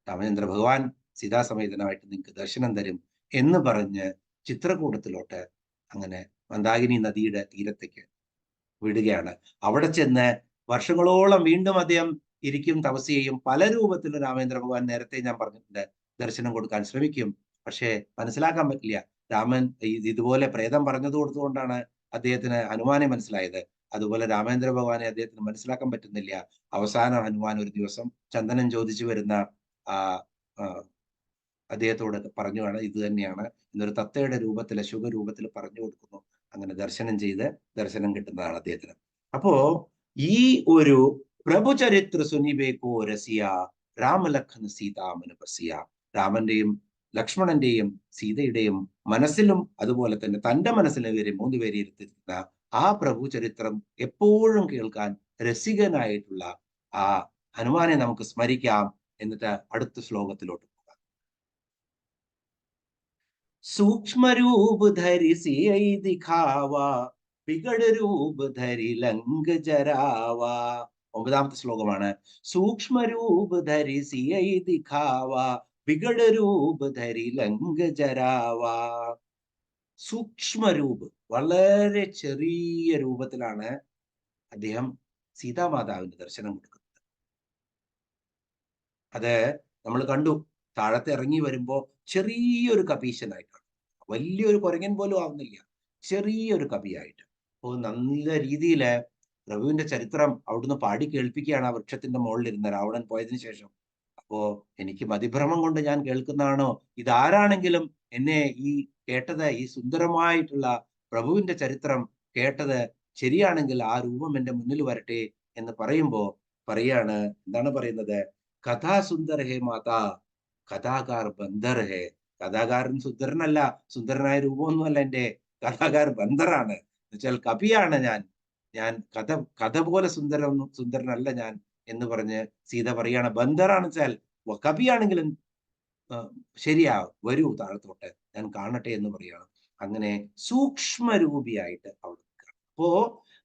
രാമചന്ദ്ര ഭഗവാൻ സീതാസമേതനായിട്ട് നിങ്ങൾക്ക് ദർശനം തരും എന്ന് പറഞ്ഞ് ചിത്രകൂടത്തിലോട്ട് അങ്ങനെ മന്ദാകിനി നദിയുടെ തീരത്തേക്ക് വിടുകയാണ്. അവിടെ ചെന്ന് വർഷങ്ങളോളം വീണ്ടും അദ്ദേഹം ഇരിക്കും, തപസ് ചെയ്യും. പല രൂപത്തിലും രാമേന്ദ്ര ഭഗവാൻ, നേരത്തെ ഞാൻ പറഞ്ഞിട്ടുണ്ട്, ദർശനം കൊടുക്കാൻ ശ്രമിക്കും. പക്ഷേ മനസ്സിലാക്കാൻ പറ്റില്ല. രാമൻ ഇതുപോലെ പ്രേതം പറഞ്ഞത് കൊടുത്തുകൊണ്ടാണ് അദ്ദേഹത്തിന് ഹനുമാനെ മനസ്സിലായത്. അതുപോലെ രാമേന്ദ്ര ഭഗവാനെ അദ്ദേഹത്തിന് മനസ്സിലാക്കാൻ പറ്റുന്നില്ല. അവസാനം ഹനുമാൻ ഒരു ദിവസം ചന്ദനം ചോദിച്ചു വരുന്ന ആ അദ്ദേഹത്തോട് പറഞ്ഞുമാണ്, ഇത് തന്നെയാണ് എന്നൊരു തത്തയുടെ രൂപത്തിൽ, ശുഭരൂപത്തിൽ പറഞ്ഞു കൊടുക്കുന്നു. അങ്ങനെ ദർശനം ചെയ്ത് ദർശനം കിട്ടുന്നതാണ് അദ്ദേഹത്തിന്. അപ്പോ ഈ ഒരു പ്രഭുചരിത്ര സുനിബേക്കോ രസിയ രാമലഖൻ സീതാമനുപസിയ, രാമന്റെയും ലക്ഷ്മണന്റെയും സീതയുടെയും മനസ്സിലും അതുപോലെ തന്നെ തന്റെ മനസ്സിലും ഇവരെ മൂന്നുപേരെ ഇരുത്തിരുന്ന ആ പ്രഭു ചരിത്രം എപ്പോഴും കേൾക്കാൻ രസികനായിട്ടുള്ള ആ ഹനുമാനെ നമുക്ക് സ്മരിക്കാം. എന്നിട്ട് അടുത്ത ശ്ലോകത്തിലോട്ട് പോകാം. सूक्ष्म रूप धरि सियई दिखावा विगड़ रूप धरि लंग जरावा. 9ാമത്തെ ശ്ലോകമാണ്. സൂക്ഷ്മ രൂപ ധരി സിയൈ ദിഖാവ വിഗട രൂപ ധരി ലംഘ ജരാവ. സൂക്ഷ്മരൂപ്, വളരെ ചെറിയ രൂപത്തിലാണ് അദ്ദേഹം സീതാമാതാവിന്റെ ദർശനം കൊടുക്കുന്നത്. അത് നമ്മൾ കണ്ടു. താഴത്തെ ഇറങ്ങി വരുമ്പോ ചെറിയൊരു കപീശനായിട്ടാണ്, വലിയൊരു കുരങ്ങൻ പോലും ആവുന്നില്ല, ചെറിയൊരു കവിയായിട്ട്. അപ്പോൾ നല്ല രീതിയിൽ പ്രഭുവിന്റെ ചരിത്രം അവിടുന്ന് പാടി കേൾപ്പിക്കുകയാണ് ആ വൃക്ഷത്തിന്റെ മുകളിലിരുന്ന രാവണൻ പോയതിനു ശേഷം. അപ്പോ എനിക്ക് മതിഭ്രമം കൊണ്ട് ഞാൻ കേൾക്കുന്നതാണോ, ഇതാരാണെങ്കിലും എന്നെ ഈ കേട്ടത്, ഈ സുന്ദരമായിട്ടുള്ള പ്രഭുവിന്റെ ചരിത്രം കേട്ടത് ശരിയാണെങ്കിൽ ആ രൂപം എന്റെ മുന്നിൽ വരട്ടെ എന്ന് പറയുമ്പോ പറയാണ്, എന്താണ് പറയുന്നത്? കഥാസുന്ദർ ഹേ മാതാ കഥാകാർ ബന്ദർ ഹേ. കഥാകാരൻ സുന്ദരനല്ല, സുന്ദരനായ രൂപമൊന്നുമല്ല എന്റെ, കഥാകാർ ബന്ദറാണ്. എന്നുവെച്ചാൽ കവിയാണ് ഞാൻ കഥ പോലെ സുന്ദരനല്ല ഞാൻ എന്ന് പറഞ്ഞ് സീത പറയാണ്. ബന്ദറാണ് വെച്ചാൽ കവിയാണെങ്കിലും ശരിയാ, വരൂ താഴത്തോട്ട്, ഞാൻ കാണട്ടെ എന്ന് പറയാണ്. അങ്ങനെ സൂക്ഷ്മരൂപിയായിട്ട് അവിടെ നിൽക്കുകയാണ്. അപ്പോ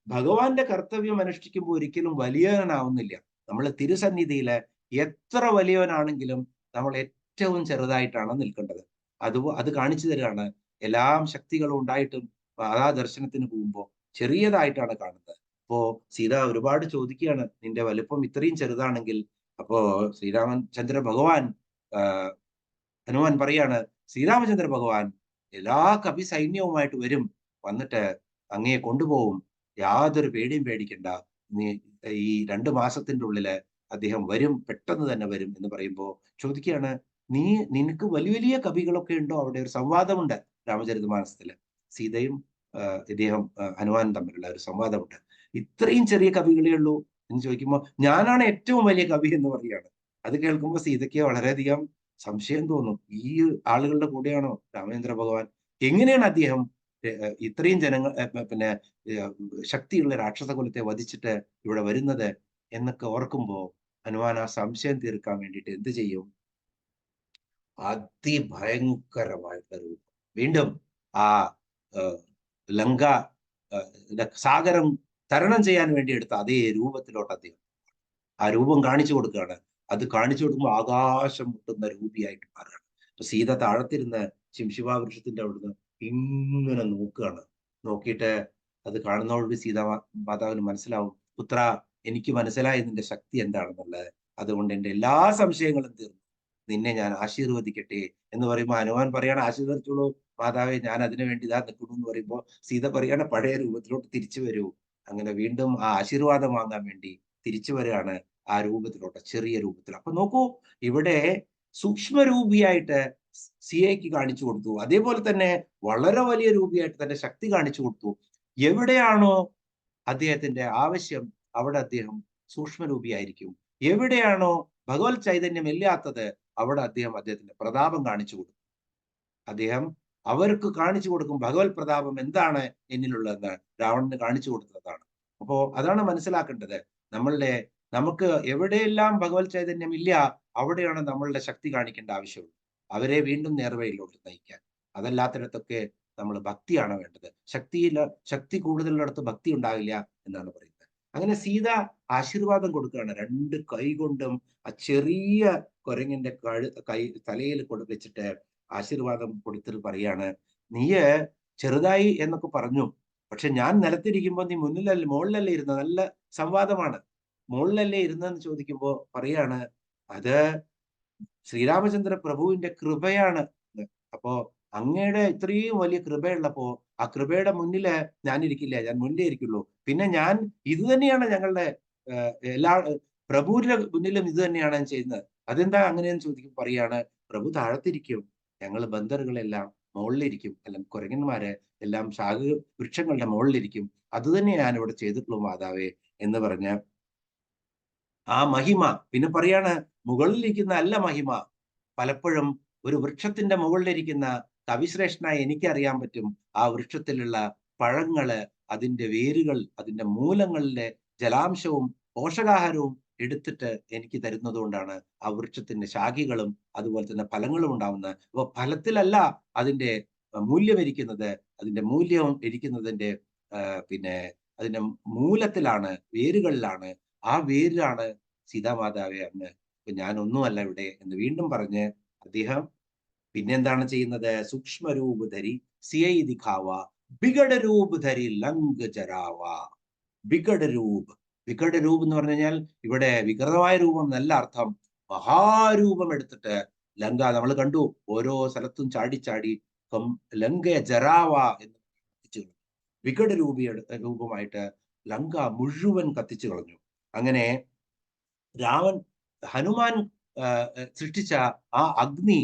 ഭഗവാന്റെ കർത്തവ്യം അനുഷ്ഠിക്കുമ്പോൾ ഒരിക്കലും വലിയവനാവുന്നില്ല. നമ്മൾ തിരുസന്നിധിയില് എത്ര വലിയവനാണെങ്കിലും നമ്മൾ ഏറ്റവും ചെറുതായിട്ടാണ് നിൽക്കേണ്ടത്. അത് കാണിച്ചു തരികയാണ്. എല്ലാം ശക്തികളും ഉണ്ടായിട്ടും ആ ദർശനത്തിന് പോകുമ്പോൾ ചെറിയതായിട്ടാണ് കാണുന്നത്. അപ്പോ സീത ഒരുപാട് ചോദിക്കുകയാണ്, നിന്റെ വലുപ്പം ഇത്രയും ചെറുതാണെങ്കിൽ. അപ്പോ ശ്രീരാമചന്ദ്ര ഭഗവാൻ ഹനുമാൻ പറയാണ്, ശ്രീരാമചന്ദ്ര ഭഗവാൻ എല്ലാ കവി സൈന്യവുമായിട്ട് വരും, വന്നിട്ട് അങ്ങയെ കൊണ്ടുപോകും, യാതൊരു പേടിയും പേടിക്കണ്ട, ഈ 2 മാസത്തിന്റെ ഉള്ളില് അദ്ദേഹം വരും, പെട്ടെന്ന് തന്നെ വരും എന്ന് പറയുമ്പോ ചോദിക്കുകയാണ്, നിനക്ക് വലിയ വലിയ കവികളൊക്കെ ഉണ്ടോ? അവിടെ ഒരു സംവാദമുണ്ട് രാമചരിതമാനസത്തില്, സീതയും ഇദ്ദേഹം ഹനുമാനും തമ്മിലുള്ള ഒരു സംവാദമുണ്ട്. ഇത്രയും ചെറിയ കവികളേ ഉള്ളൂ എന്ന് ചോദിക്കുമ്പോൾ ഞാനാണ് ഏറ്റവും വലിയ കവി എന്ന് പറയുകയാണ്. അത് കേൾക്കുമ്പോൾ സീതയ്ക്ക് വളരെയധികം സംശയം തോന്നും. ഈ ആളുകളുടെ കൂടെയാണോ രാമചന്ദ്ര ഭഗവാൻ? എങ്ങനെയാണ് അദ്ദേഹം ഇത്രയും ജനങ്ങൾ പിന്നെ ശക്തിയുള്ള രാക്ഷസ കുലത്തെ വധിച്ചിട്ട് ഇവിടെ വരുന്നത് എന്നൊക്കെ ഓർക്കുമ്പോ ഹനുമാൻ ആ സംശയം തീർക്കാൻ വേണ്ടിയിട്ട് എന്ത് ചെയ്യും? അതിഭയങ്കരമായിട്ടുള്ള രൂപം, വീണ്ടും ആ ലങ്ക സാഗരം തരണം ചെയ്യാൻ വേണ്ടി എടുത്ത അതേ രൂപത്തിലോട്ട് അദ്ദേഹം ആ രൂപം കാണിച്ചു കൊടുക്കുകയാണ്. അത് കാണിച്ചു കൊടുക്കുമ്പോൾ ആകാശം മുട്ടുന്ന രൂപിയായിട്ട് മാറുകയാണ്. അപ്പൊ സീത താഴത്തിരുന്ന് ശിംശിവാ വൃക്ഷത്തിന്റെ അവിടുന്ന് ഇങ്ങനെ നോക്കുകയാണ്. നോക്കിയിട്ട് അത് കാണുന്നതോടുകൂടി സീതാ മാതാവിന് മനസ്സിലാവും, പുത്ര, എനിക്ക് മനസ്സിലായി നിന്റെ ശക്തി എന്താണെന്നുള്ളത്. അതുകൊണ്ട് എന്റെ എല്ലാ സംശയങ്ങളും തീർന്നു, നിന്നെ ഞാൻ ആശീർവദിക്കട്ടെ എന്ന് പറയുമ്പോൾ ഹനുമാൻ പറയാണ്, ആശീർവദിച്ചോളൂ മാതാവേ, ഞാൻ അതിനു വേണ്ടി ഇതാ നിൽക്കുന്നു എന്ന് പറയുമ്പോൾ സീത പറയാണ്, പഴയ രൂപത്തിലോട്ട് തിരിച്ചു വരൂ. അങ്ങനെ വീണ്ടും ആ ആശീർവാദം വാങ്ങാൻ വേണ്ടി തിരിച്ചു വരികയാണ് ആ രൂപത്തിലോട്ട്, ചെറിയ രൂപത്തിൽ. അപ്പൊ നോക്കൂ, ഇവിടെ സൂക്ഷ്മരൂപിയായിട്ട് സിയയ്ക്ക് കാണിച്ചു കൊടുത്തു, അതേപോലെ തന്നെ വളരെ വലിയ രൂപിയായിട്ട് തന്റെ ശക്തി കാണിച്ചു കൊടുത്തു. എവിടെയാണോ അദ്ദേഹത്തിന്റെ ആവശ്യം അവിടെ അദ്ദേഹം സൂക്ഷ്മരൂപിയായിരിക്കും. എവിടെയാണോ ഭഗവത് ചൈതന്യം ഇല്ലാത്തത് അവിടെ അദ്ദേഹത്തിന്റെ പ്രതാപം കാണിച്ചു കൊടുക്കും. അദ്ദേഹം അവർക്ക് കാണിച്ചു കൊടുക്കും ഭഗവത് പ്രതാപം എന്താണ് എന്നിലുള്ളതെന്ന് രാവണന് കാണിച്ചു കൊടുത്തതാണ്. അപ്പോ അതാണ് മനസ്സിലാക്കേണ്ടത്. നമുക്ക് എവിടെയെല്ലാം ഭഗവത് ചൈതന്യം ഇല്ല അവിടെയാണ് നമ്മളുടെ ശക്തി കാണിക്കേണ്ട ആവശ്യമുള്ളൂ, അവരെ വീണ്ടും നേർവഴിയിലോട്ട് നയിക്കാൻ. അതല്ലാത്തിടത്തൊക്കെ നമ്മൾ ഭക്തിയാണ് വേണ്ടത്. ശക്തി കൂടുതലുള്ളിടത്ത് ഭക്തി ഉണ്ടാവില്ല എന്നാണ് പറയുന്നത്. അങ്ങനെ സീത ആശീർവാദം കൊടുക്കുകയാണ് 2 കൈ കൊണ്ടും. ആ ചെറിയ കുരങ്ങിന്റെ തലയിൽ വെച്ചിട്ട് ആശീർവാദം കൊടുത്തിട്ട് പറയാണ്, നീ ചെറുതായി എന്നൊക്കെ പറഞ്ഞു. പക്ഷെ ഞാൻ നിലത്തിരിക്കുമ്പോൾ നീ മുകളിലല്ലേ ഇരുന്നത്? നല്ല സംവാദമാണ്. മുകളിലല്ലേ ഇരുന്നതെന്ന് ചോദിക്കുമ്പോൾ പറയാണ് അത് ശ്രീരാമചന്ദ്ര പ്രഭുവിന്റെ കൃപയാണ്. അപ്പോ അങ്ങയുടെ ഇത്രയും വലിയ കൃപയുള്ളപ്പോ ആ കൃപയുടെ മുന്നില് ഞാനിരിക്കില്ല, ഞാൻ മുന്നിലേ ഇരിക്കുള്ളൂ. പിന്നെ ഞാൻ ഇത് തന്നെയാണ് ഞങ്ങളുടെ എല്ലാ പ്രഭുവിന്റെ മുന്നിലും ഇത് തന്നെയാണ് ഞാൻ ചെയ്യുന്നത്. അതെന്താ അങ്ങനെയെന്ന് ചോദിക്കും, പറയാണ് പ്രഭു താഴത്തിരിക്കും, ഞങ്ങൾ ബന്ദറുകളെല്ലാം മുകളിലിരിക്കും, അല്ലെങ്കിൽ കുരങ്ങന്മാര് എല്ലാം വൃക്ഷങ്ങളുടെ മുകളിലിരിക്കും. അത് തന്നെ ഞാൻ ഇവിടെ ചെയ്തിട്ടുള്ളൂ മാതാവേ എന്ന് പറഞ്ഞ് ആ മഹിമ പിന്നെ പറയാണ് മുകളിലിരിക്കുന്ന അല്ല മഹിമ. പലപ്പോഴും ഒരു വൃക്ഷത്തിന്റെ മുകളിലിരിക്കുന്ന കവിശ്രേഷ്ഠനായി എനിക്കറിയാൻ പറ്റും ആ വൃക്ഷത്തിലുള്ള പഴങ്ങള്, അതിന്റെ വേരുകൾ, അതിന്റെ മൂലങ്ങളിലെ ജലാംശവും പോഷകാഹാരവും എടുത്തിട്ട് എനിക്ക് തരുന്നത് കൊണ്ടാണ് ആ വൃക്ഷത്തിന്റെ ശാഖകളും അതുപോലെ തന്നെ ഫലങ്ങളും ഉണ്ടാവുന്നത്. അപ്പൊ ഫലത്തിലല്ല അതിന്റെ മൂല്യം ഇരിക്കുന്നത്, അതിന്റെ മൂല്യം ഇരിക്കുന്നതിന്റെ പിന്നെ അതിന്റെ മൂലത്തിലാണ്, വേരുകളിലാണ്. ആ വേരിലാണ് സീതാമാതാവെ അങ്ങ് ഞാൻ ഒന്നുമല്ല ഇവിടെ എന്ന് വീണ്ടും പറഞ്ഞ് അദ്ദേഹം പിന്നെന്താണ് ചെയ്യുന്നത്? സൂക്ഷ്മരൂപ് ധരി സിയൈ ദിഖാവ വികട രൂപ് ധരി ലംഘ ജരാവ. വികട രൂപ്, വികട രൂപ് എന്ന് പറഞ്ഞു കഴിഞ്ഞാൽ ഇവിടെ വികൃതമായ രൂപം എന്നല്ല അർത്ഥം. മഹാരൂപം എടുത്തിട്ട് ലങ്ക നമ്മൾ കണ്ടു ഓരോ സ്ഥലത്തും ചാടി ചാടി ലങ്ക ജരാവ എന്ന് കത്തിച്ചു കളഞ്ഞു. വികട രൂപമായിട്ട് ലങ്ക മുഴുവൻ കത്തിച്ചു കളഞ്ഞു. അങ്ങനെ ഹനുമാൻ സൃഷ്ടിച്ച ആ അഗ്നി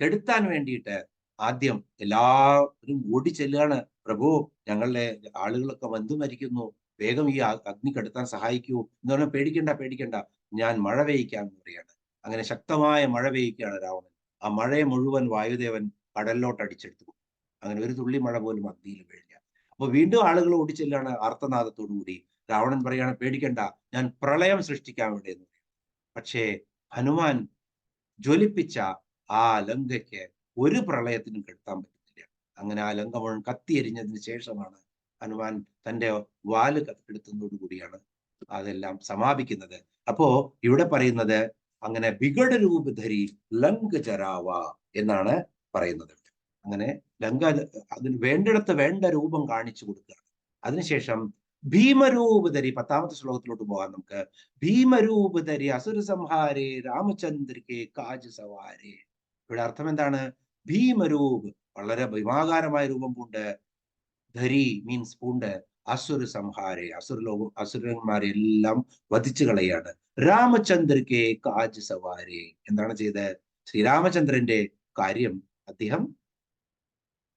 കെടുത്താൻ വേണ്ടിയിട്ട് ആദ്യം എല്ലാവരും ഓടിച്ചെല്ലുകയാണ്. പ്രഭു, ഞങ്ങളുടെ ആളുകളൊക്കെ വെന്തു മരിക്കുന്നു, വേഗം ഈ അഗ്നി കെടുത്താൻ സഹായിക്കൂ എന്ന് പറഞ്ഞാൽ പേടിക്കണ്ട പേടിക്കണ്ട, ഞാൻ മഴ പെയ്യിക്കാം എന്ന് പറയാണ്. അങ്ങനെ ശക്തമായ മഴ പെയ്യിക്കുകയാണ് രാവണൻ. ആ മഴയെ മുഴുവൻ വായുദേവൻ കടലിലോട്ട് അടിച്ചെടുത്തു. അങ്ങനെ ഒരു തുള്ളി മഴ പോലും അഗ്നിയിൽ വീഴില്ല. അപ്പൊ വീണ്ടും ആളുകൾ ഓടിച്ചെല്ലാണ് ആർത്തനാദത്തോടു കൂടി. രാവണൻ പറയാണ് പേടിക്കണ്ട, ഞാൻ പ്രളയം സൃഷ്ടിക്കാൻ വേണ്ടി എന്ന് പറയും. പക്ഷേ ഹനുമാൻ ജ്വലിപ്പിച്ച ആ ലങ്കയ്ക്ക് ഒരു പ്രളയത്തിനും കെടുത്താൻ പറ്റത്തില്ല. അങ്ങനെ ആ ലങ്ക മുഴുവൻ കത്തിയെരിഞ്ഞതിന് ശേഷമാണ് ഹനുമാൻ തന്റെ വാല് കെടുത്തുന്നതോടു കൂടിയാണ് അതെല്ലാം സമാപിക്കുന്നത്. അപ്പോ ഇവിടെ പറയുന്നത് അങ്ങനെ വികട രൂപ ധരി ലങ്ക ജരാവ എന്നാണ് പറയുന്നത്. അങ്ങനെ ലങ്ക അതിന് വേണ്ടിടത്ത് വേണ്ട രൂപം കാണിച്ചു കൊടുക്കുകയാണ്. അതിനുശേഷം ഭീമരൂപധരി 10ാമത്തെ ശ്ലോകത്തിലോട്ട് പോകാം നമുക്ക്. ഭീമരൂപധരി അസുര സംഹാരേ രാമചന്ദ്രകെ കാജ് സവാരേ. ഇവിടെ അർത്ഥം എന്താണ്? ഭീമരൂപ്, വളരെ ഭീമാകാരമായ രൂപം പൂണ്ട്, ധരി മീൻസ് പൂണ്ട്, അസുര സംഹാരേ അസുരന്മാരെ എല്ലാം വധിച്ചു കളയാണ്. രാമചന്ദ്രകെ കാജ് സവാരേ, എന്താണ് ചെയ്തത്? ശ്രീരാമചന്ദ്രന്റെ കാര്യം അദ്ദേഹം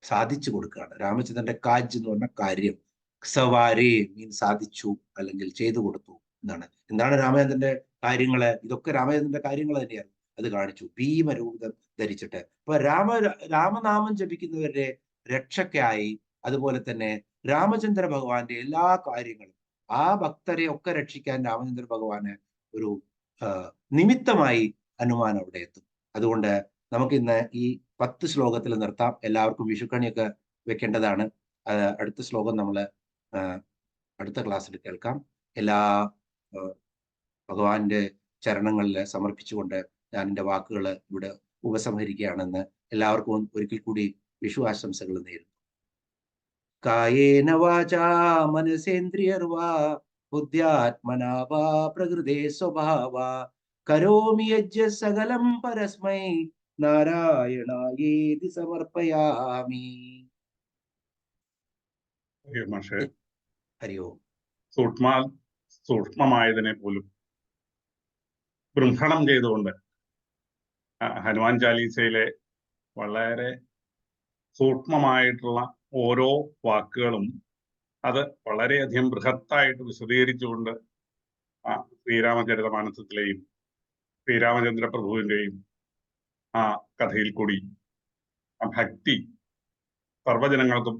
സാധിച്ചു കൊടുക്കുകയാണ്. രാമചന്ദ്രന്റെ കാജ് എന്ന് പറഞ്ഞ കാര്യം, സവാരേ മീൻ സാധിച്ചു അല്ലെങ്കിൽ ചെയ്തു കൊടുത്തു എന്നാണ്. എന്താണ് രാമചന്ദ്രന്റെ കാര്യങ്ങള്? ഇതൊക്കെ രാമചന്ദ്രന്റെ കാര്യങ്ങൾ തന്നെയാണ്. അത് കാണിച്ചു ഭീമരൂപം ധരിച്ചിട്ട്. അപ്പൊ രാമനാമം ജപിക്കുന്നവരുടെ രക്ഷയ്ക്കായി, അതുപോലെ തന്നെ രാമചന്ദ്ര ഭഗവാന്റെ എല്ലാ കാര്യങ്ങളും, ആ ഭക്തരെ ഒക്കെ രക്ഷിക്കാൻ രാമചന്ദ്ര ഭഗവാന് ഒരു നിമിത്തമായി ഹനുമാൻ അവിടെ എത്തും. അതുകൊണ്ട് നമുക്ക് ഇന്ന് ഈ 10 ശ്ലോകത്തിൽ നിർത്താം. എല്ലാവർക്കും വിഷുക്കണിയൊക്കെ വെക്കേണ്ടതാണ്. അടുത്ത ശ്ലോകം നമ്മൾ അടുത്ത ക്ലാസ്സിൽ കേൾക്കാം. എല്ലാ ഭഗവാന്റെ ചരണങ്ങളിൽ സമർപ്പിച്ചുകൊണ്ട് ഞാൻ എൻ്റെ വാക്കുകൾ ഇവിടെ ഉപസംഹരിക്കുകയാണെന്ന് എല്ലാവർക്കും ഒരിക്കൽ കൂടി വിഷു ആശംസകൾ നേരുന്നു. കായേന വാചാ മനസേന്ദ്രിയർവാ ബുദ്ധ്യാത്മനാ വാ പ്രകൃതേ സ്വഭാവ കരോമി യജ്ഞ സകലം പരസ്മൈ നാരായണായേതി സമർപ്പയാമി. ഹരി ഓം. സൂക്ഷ്മമായതിനെ പോലും ബൃംഭണം ചെയ്തുകൊണ്ട് ഹനുമാൻ ചാലീസയിലെ വളരെ സൂക്ഷ്മമായിട്ടുള്ള ഓരോ വാക്കുകളും അത് വളരെയധികം ബൃഹത്തായിട്ട് വിശദീകരിച്ചുകൊണ്ട് ശ്രീരാമചരിതമാനസത്തിലെയും ശ്രീരാമചന്ദ്ര പ്രഭുവിൻ്റെയും ആ കഥയിൽ കൂടി ആ ഭക്തി സർവജനങ്ങൾക്കും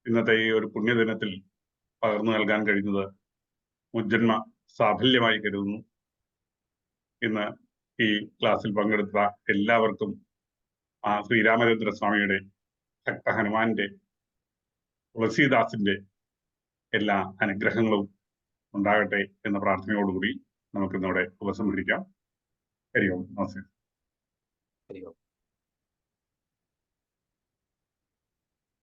ഇന്നത്തെ ഈ ഒരു പുണ്യദിനത്തിൽ പകർന്നു നൽകാൻ കഴിഞ്ഞത് മുജ്ജന്മ സാഫല്യമായി കരുതുന്നു. ഇന്ന് ഈ ക്ലാസ്സിൽ പങ്കെടുത്ത എല്ലാവർക്കും ആ ശ്രീരാമചന്ദ്ര സ്വാമിയുടെ, ഭക്ത ഹനുമാന്റെ, തുളസീദാസിന്റെ എല്ലാ അനുഗ്രഹങ്ങളും ഉണ്ടാകട്ടെ എന്ന പ്രാർത്ഥനയോടുകൂടി നമുക്കിന്നിവിടെ ഉപസംഹരിക്കാം. ഹരി ഓം. നമസ്കാരം. ഹരി ഓം.